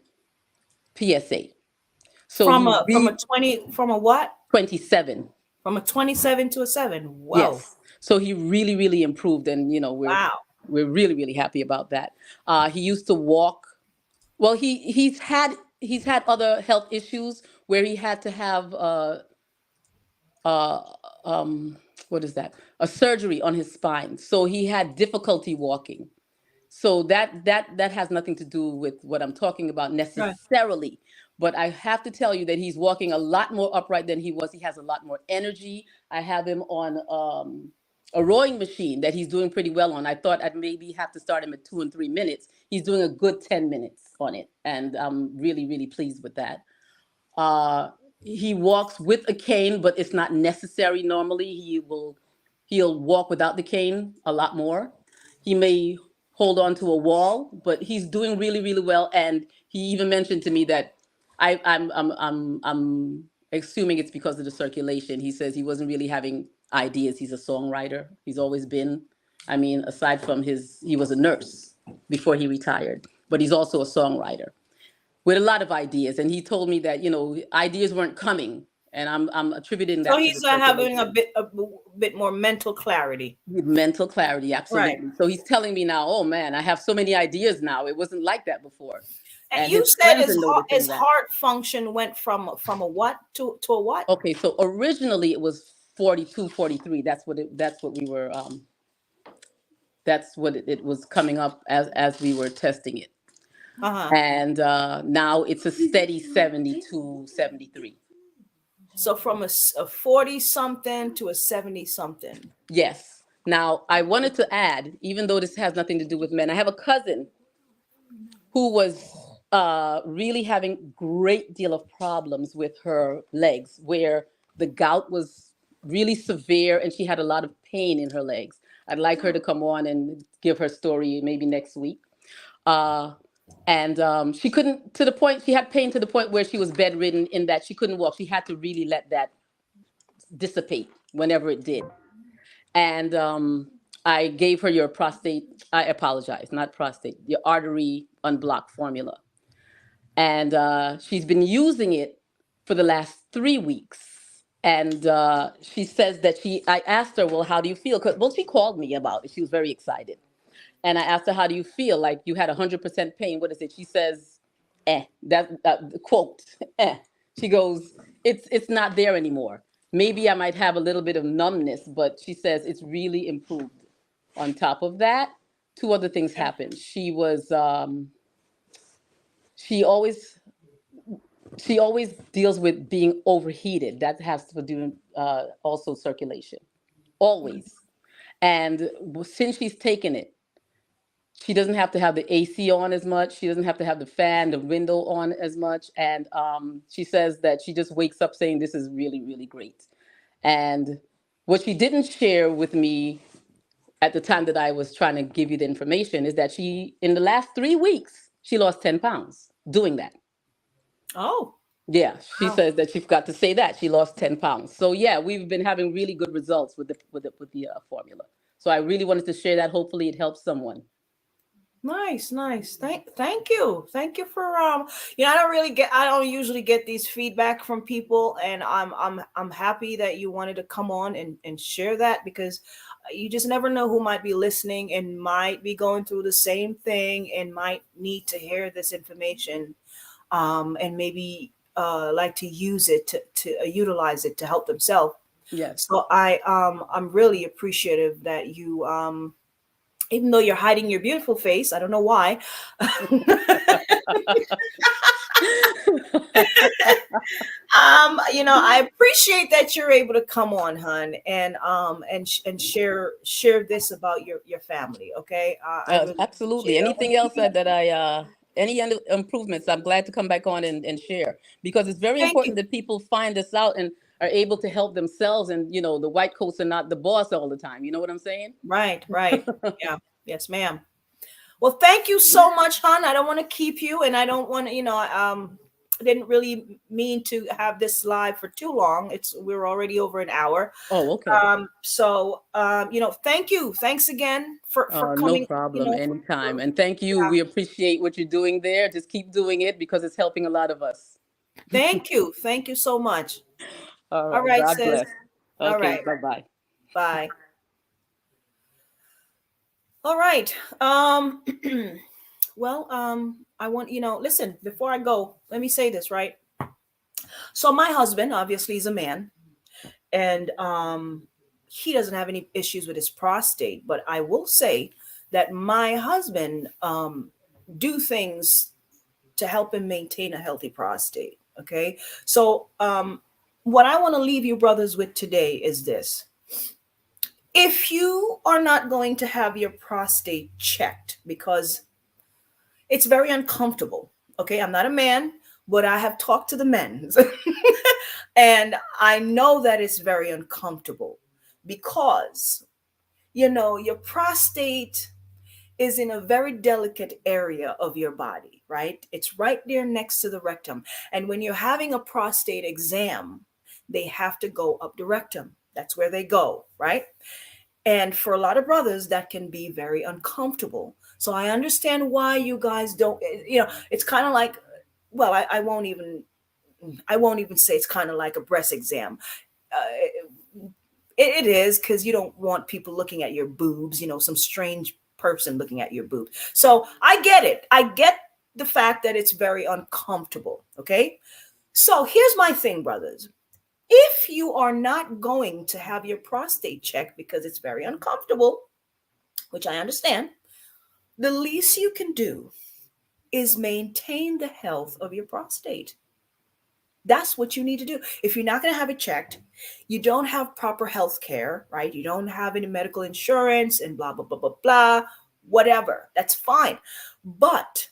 PSA. So From he a 20, from a what? 27. From a 27 to a 7. Whoa. Yes. So he really, really improved, and Wow. we're really, really happy about that. He used to walk. Well, he's had other health issues where he had to have uh, um, what is that? A surgery on his spine. So he had difficulty walking. So that has nothing to do with what I'm talking about Right. necessarily. But I have to tell you that he's walking a lot more upright than he was. He has a lot more energy. I have him on a rowing machine that he's doing pretty well on. I thought I'd maybe have to start him at 2 and 3 minutes. He's doing a good 10 minutes on it. And I'm really, really pleased with that. Uh, he walks with a cane, but it's not necessary normally. He'll walk without the cane a lot more. He may hold on to a wall, but he's doing really, really well. And he even mentioned to me that I'm assuming it's because of the circulation. He says he wasn't really having ideas. He's a songwriter. He's always been. I mean, aside from he was a nurse before he retired, but he's also a songwriter with a lot of ideas. And he told me that, ideas weren't coming. And I'm attributing So that to the he's having circulation. a bit more mental clarity. Mental clarity, Right. absolutely. So he's telling me now, oh man, I have so many ideas now. It wasn't like that before. And And you his said friends are his noticing that. heart function went from a what to a what? Okay, so originally it was 42, 43. That's what we were that's what it was coming up as we were testing it. Uh-huh. And now it's a steady 72, 73. So from a 40 something to a 70 something. Yes. Now, I wanted to add, even though this has nothing to do with men, I have a cousin who was really having great deal of problems with her legs, where the gout was really severe and she had a lot of pain in her legs. I'd like her to come on and give her story maybe next week. Uh, and she couldn't, to the point, she had pain to the point where she was bedridden in that she couldn't walk. She had to really let that dissipate whenever it did. And I gave her your prostate, I apologize, not prostate, your artery unblocked formula. And she's been using it for the last 3 weeks. And she says that I asked her, well, how do you feel? 'Well, she called me about it. She was very excited. And I asked her, how do you feel? Like you had 100% pain. What is it? She says, quote, eh. She goes, it's not there anymore. Maybe I might have a little bit of numbness, but she says it's really improved. On top of that, two other things happened. She always deals with being overheated. That has to do also circulation, always. And since she's taken it, she doesn't have to have the AC on as much. She doesn't have to have the fan, the window on as much. And she says that she just wakes up saying, this is really, really great. And what she didn't share with me at the time that I was trying to give you the information is that in the last 3 weeks, she lost 10 pounds doing that. Oh, Yeah, she wow. says that she forgot to say that she lost 10 pounds. So yeah, we've been having really good results with the formula. So I really wanted to share that. Hopefully it helps someone. Nice, nice. Thank you. Thank you for I don't usually get these feedback from people, and I'm happy that you wanted to come on and share that, because you just never know who might be listening and might be going through the same thing and might need to hear this information, and maybe like to use it to utilize it to help themselves. Yes. So I'm really appreciative that you even though you're hiding your beautiful face, I don't know why. I appreciate that you're able to come on, hun, and share this about your family. Okay, I really Absolutely. appreciate it. I want Anything to keep else you. any improvements, I'm glad to come back on and share, because it's very Thank you. important that people find this out and are able to help themselves. And, the white coats are not the boss all the time. You know what I'm saying? Right, right. Yeah. Yes, ma'am. Well, thank you so much, hon. I don't want to keep you, and I don't want to, I didn't really mean to have this live for too long. We're already over an hour. Oh, okay. Thank you. Thanks again for No coming, problem. Anytime. for, And thank you. yeah. We appreciate what you're doing there. Just keep doing it because it's helping a lot of us. Thank you. Thank you so much. All All right. right, God sis. bless. All Okay. right. Bye bye. Bye. All right. Well, I want, listen, before I go, let me say this, right? So my husband obviously is a man, and he doesn't have any issues with his prostate, but I will say that my husband do things to help him maintain a healthy prostate. Okay, so what I want to leave you brothers with today is this: if you are not going to have your prostate checked because it's very uncomfortable. Okay, I'm not a man, but I have talked to the men. And I know that it's very uncomfortable because, your prostate is in a very delicate area of your body, right? It's right there next to the rectum. And when you're having a prostate exam, they have to go up the rectum. That's where they go, right? And for a lot of brothers, that can be very uncomfortable. So I understand why you guys don't, it's kind of like, well, I won't even say it's kind of like a breast exam. It is, because you don't want people looking at your boobs, some strange person looking at your boobs. So I get it. I get the fact that it's very uncomfortable. Okay. So here's my thing, brothers. If you are not going to have your prostate checked because it's very uncomfortable, which I understand, the least you can do is maintain the health of your prostate. That's what you need to do. If you're not going to have it checked, you don't have proper health care, right? You don't have any medical insurance and blah, blah, blah, blah, blah, whatever. That's fine. But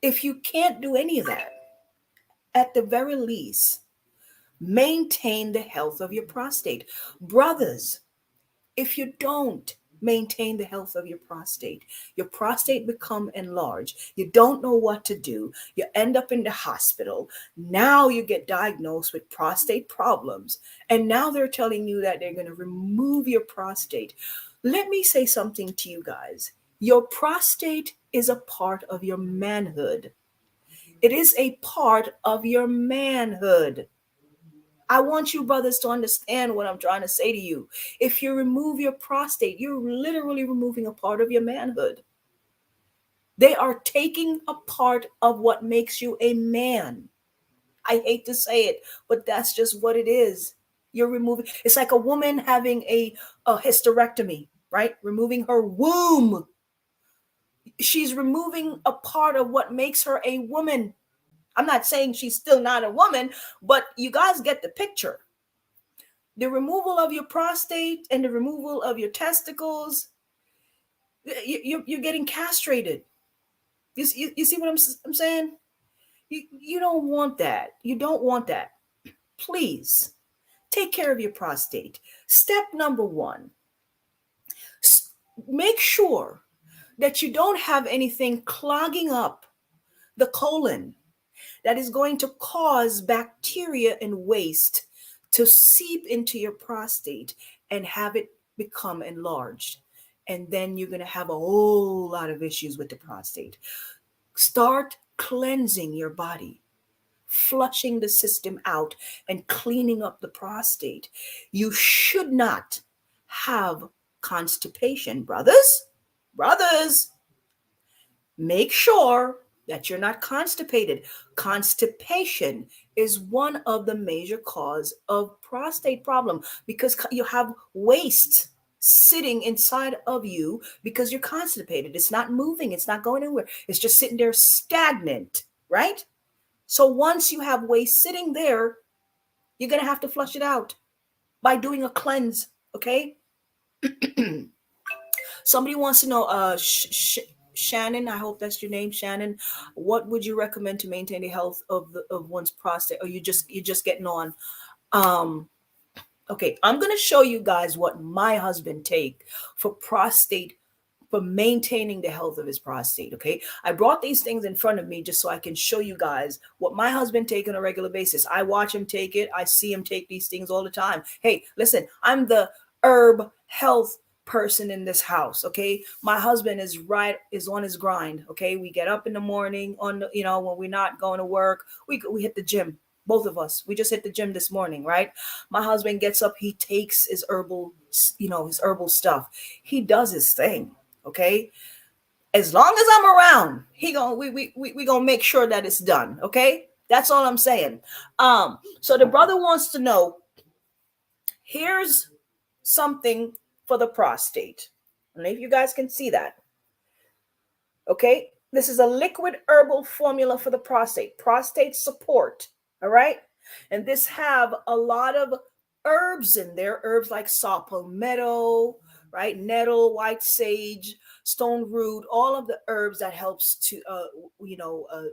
if you can't do any of that, at the very least, maintain the health of your prostate. Brothers, if you don't maintain the health of your prostate become enlarged. You don't know what to do. You end up in the hospital. Now you get diagnosed with prostate problems. And now they're telling you that they're going to remove your prostate. Let me say something to you guys. Your prostate is a part of your manhood. It is a part of your manhood. I want you brothers to understand what I'm trying to say to you. If you remove your prostate, you're literally removing a part of your manhood. They are taking a part of what makes you a man. I hate to say it, but that's just what it is. You're removing, it's like a woman having a hysterectomy, right? Removing her womb. She's removing a part of what makes her a woman. I'm not saying she's still not a woman, but you guys get the picture. The removal of your prostate and the removal of your testicles, you're getting castrated. You see what I'm saying? You don't want that. You don't want that. Please take care of your prostate. Step number one, make sure that you don't have anything clogging up the colon that is going to cause bacteria and waste to seep into your prostate and have it become enlarged. And then you're going to have a whole lot of issues with the prostate. Start cleansing your body, flushing the system out and cleaning up the prostate. You should not have constipation, brothers. Brothers, make sure that you're not constipated. Constipation is one of the major cause of prostate problem because you have waste sitting inside of you because you're constipated. It's not moving. It's not going anywhere. It's just sitting there stagnant, right? So once you have waste sitting there, you're going to have to flush it out by doing a cleanse, okay? Somebody wants to know, Shannon, I hope that's your name, Shannon. What would you recommend to maintain the health of one's prostate? Or you're just getting on? Um, okay, I'm gonna show you guys what my husband take for prostate, for maintaining the health of his prostate. Okay, I brought these things in front of me just so I can show you guys what my husband take on a regular basis. I watch him take it. I see him take these things all the time. Hey, listen, I'm the herb health person in this house. Okay, my husband is on his grind. Okay, we get up in the morning on the, when we're not going to work, we hit the gym. Both of us, we just hit the gym this morning, right? My husband gets up, he takes his herbal stuff. He does his thing. Okay, as long as I'm around, we gonna make sure that it's done. Okay, that's all I'm saying. So the brother wants to know, here's something for the prostate, I don't know if you guys can see that. Okay, this is a liquid herbal formula for the prostate support. All right, and this have a lot of herbs in there, herbs like saw palmetto, right, nettle, white sage, stone root, all of the herbs that helps to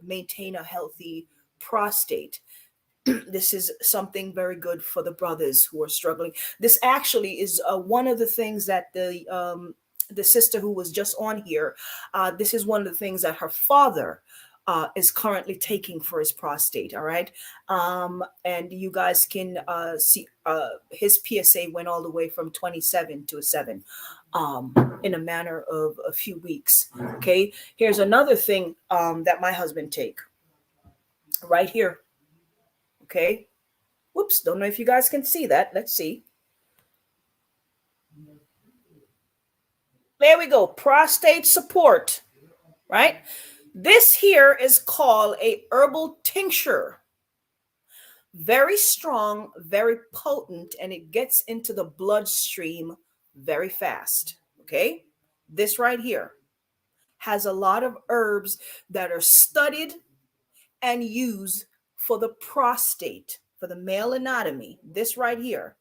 maintain a healthy prostate. This is something very good for the brothers who are struggling. This actually is one of the things that the sister who was just on here, this is one of the things that her father is currently taking for his prostate. All right. And you guys can see his PSA went all the way from 27 to a 7 in a manner of a few weeks. Okay. Here's another thing that my husband take right here. Okay. Whoops. Don't know if you guys can see that. Let's see. There we go. Prostate support. Right. This here is called a herbal tincture. Very strong, very potent, and it gets into the bloodstream very fast. Okay. This right here has a lot of herbs that are studied and used for the prostate, for the male anatomy. This right here.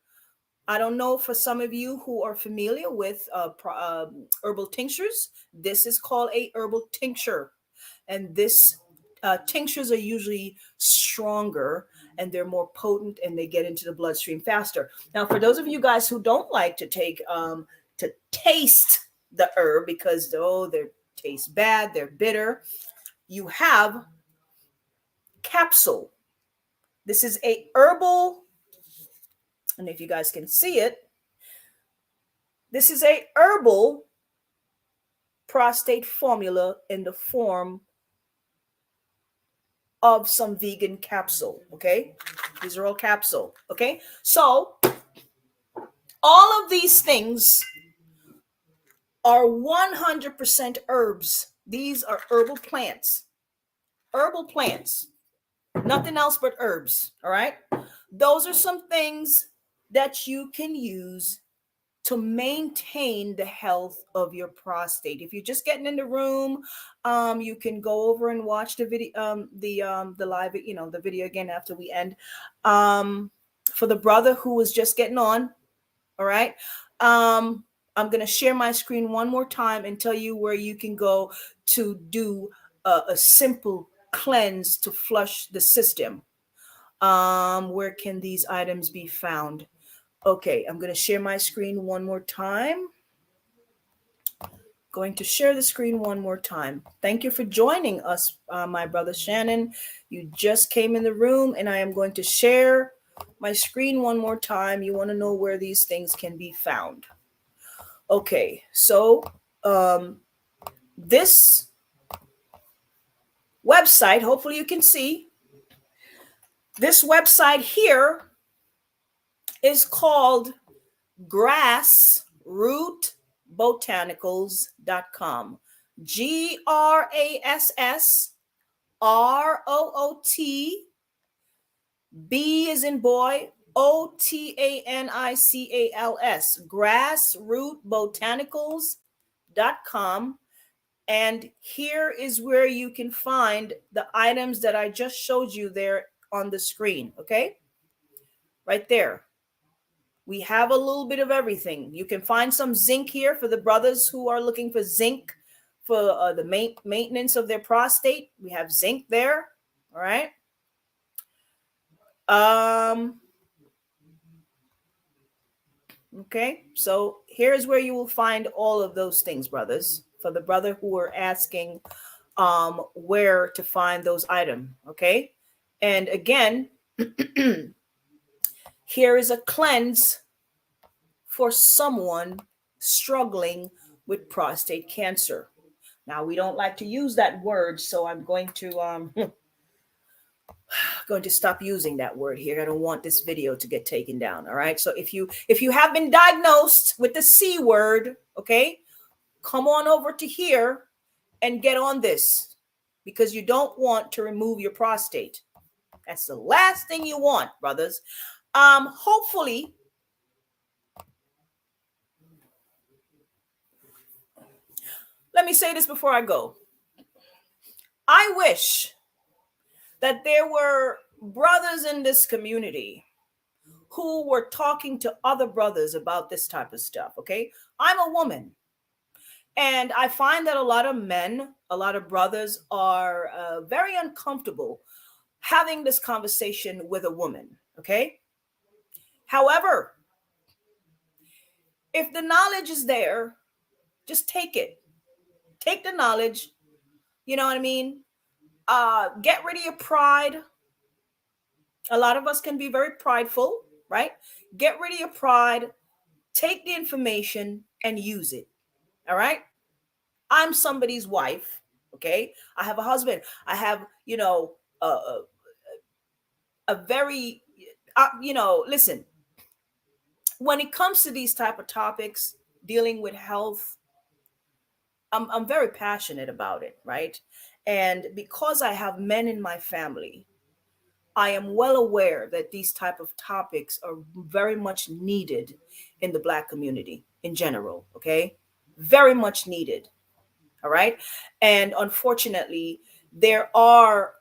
I don't know for some of you who are familiar with herbal tinctures, this is called a herbal tincture. And this tinctures are usually stronger and they're more potent and they get into the bloodstream faster. Now, for those of you guys who don't like to take to taste the herb because they taste bad, they're bitter, you have capsule. This is a herbal, and if you guys can see it, this is a herbal prostate formula in the form of some vegan capsule. Okay, these are all capsule. Okay, so all of these things are 100% herbs. These are herbal plants. Herbal plants. Nothing else but herbs. All right. Those are some things that you can use to maintain the health of your prostate. If you're just getting in the room, you can go over and watch the video, the live, the video again after we end. For the brother who was just getting on, all right. I'm gonna share my screen one more time and tell you where you can go to do a simple cleanse to flush the system. Where can these items be found? Okay, I'm going to share my screen one more time. Going to share the screen one more time. Thank you for joining us, my brother Shannon. You just came in the room and I am going to share my screen one more time. You want to know where these things can be found. Okay, so this website, hopefully you can see, this website here is called grassrootbotanicals.com. GRASSROOT, B is in boy, OTANICALS, grassrootbotanicals.com. And here is where you can find the items that I just showed you there on the screen. Okay, right there. We have a little bit of everything. You can find some zinc here for the brothers who are looking for zinc for the maintenance of their prostate. We have zinc there. All right. Okay. So here's where you will find all of those things, brothers. For the brother who are asking where to find those items. Okay. And again, here is a cleanse for someone struggling with prostate cancer. Now, we don't like to use that word, so I'm going to stop using that word here. I don't want this video to get taken down. All right. So if you have been diagnosed with the C word, okay, come on over to here and get on this because you don't want to remove your prostate. That's the last thing you want, brothers. Hopefully Let me say this before I go. I wish that there were brothers in this community who were talking to other brothers about this type of stuff. Okay. I'm a woman. And I find that a lot of men, a lot of brothers are very uncomfortable having this conversation with a woman. Okay. However, if the knowledge is there, just take it. Take the knowledge. You know what I mean? Get rid of your pride. A lot of us can be very prideful, right? Get rid of your pride. Take the information and use it. All right. I'm somebody's wife. Okay. I have a husband. I have, a very, listen, when it comes to these type of topics, dealing with health, I'm very passionate about it, right? And because I have men in my family, I am well aware that these type of topics are very much needed in the Black community in general, okay? Very much needed, all right? And unfortunately, there are,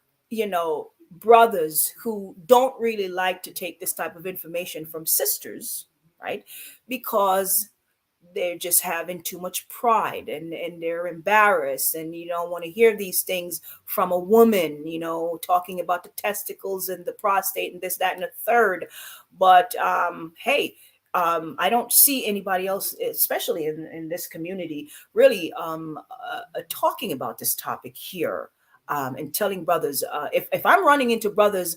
brothers who don't really like to take this type of information from sisters, right? Because they're just having too much pride, and they're embarrassed, and you don't want to hear these things from a woman, talking about the testicles and the prostate and this, that, and the third. But hey, I don't see anybody else, especially in this community, really talking about this topic here, and telling brothers, if I'm running into brothers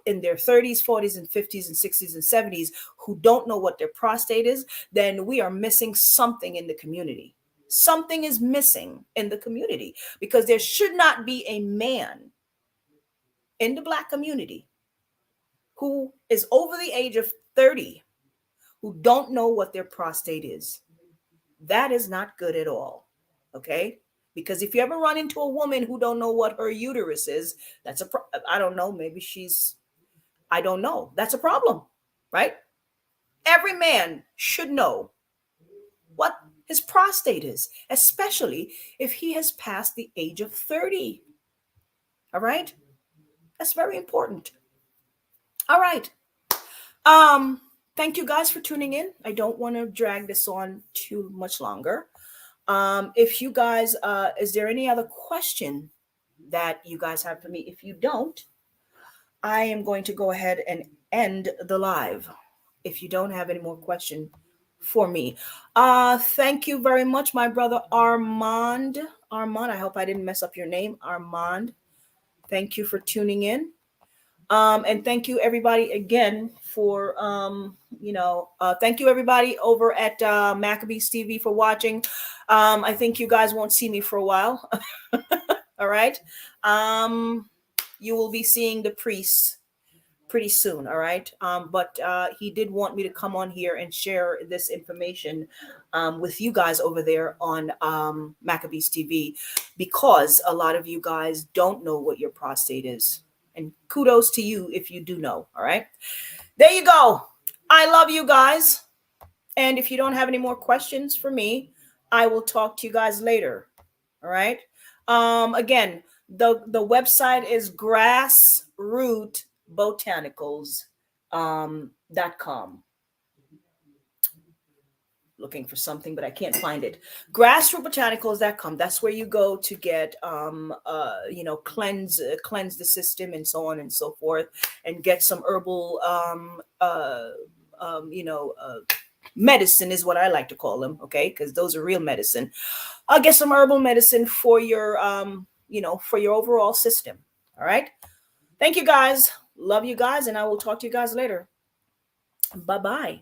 in their 30s, 40s, and 50s, and 60s, and 70s who don't know what their prostate is, then we are missing something in the community. Something is missing in the community, because there should not be a man in the Black community who is over the age of 30 who don't know what their prostate is. That is not good at all. Okay? Because if you ever run into a woman who don't know what her uterus is, that's I don't know, maybe I don't know. That's a problem, right? Every man should know what his prostate is, especially if he has passed the age of 30. All right? That's very important. All right. Um thank you guys for tuning in. I don't want to drag this on too much longer. If you guys is there any other question that you guys have for me? If you don't, I am going to go ahead and end the live. If you don't have any more question for me. Thank you very much, my brother Armand. Armand, I hope I didn't mess up your name. Armand. Thank you for tuning in. And thank you everybody again for thank you everybody over at Maccabees TV for watching. I think you guys won't see me for a while. All right. You will be seeing the priest pretty soon. All right. But he did want me to come on here and share this information with you guys over there on Maccabees TV, because a lot of you guys don't know what your prostate is. And kudos to you if you do know. All right. There you go. I love you guys. And if you don't have any more questions for me, I will talk to you guys later. All right. Again, the website is grassrootbotanicals.com. Looking for something, but I can't find it. Grassrootbotanicals.com. That's where you go to get cleanse the system and so on and so forth, and get some herbal medicine is what I like to call them, okay? Because those are real medicine. I'll get some herbal medicine for your for your overall system. All right. Thank you guys. Love you guys, and I will talk to you guys later. Bye-bye.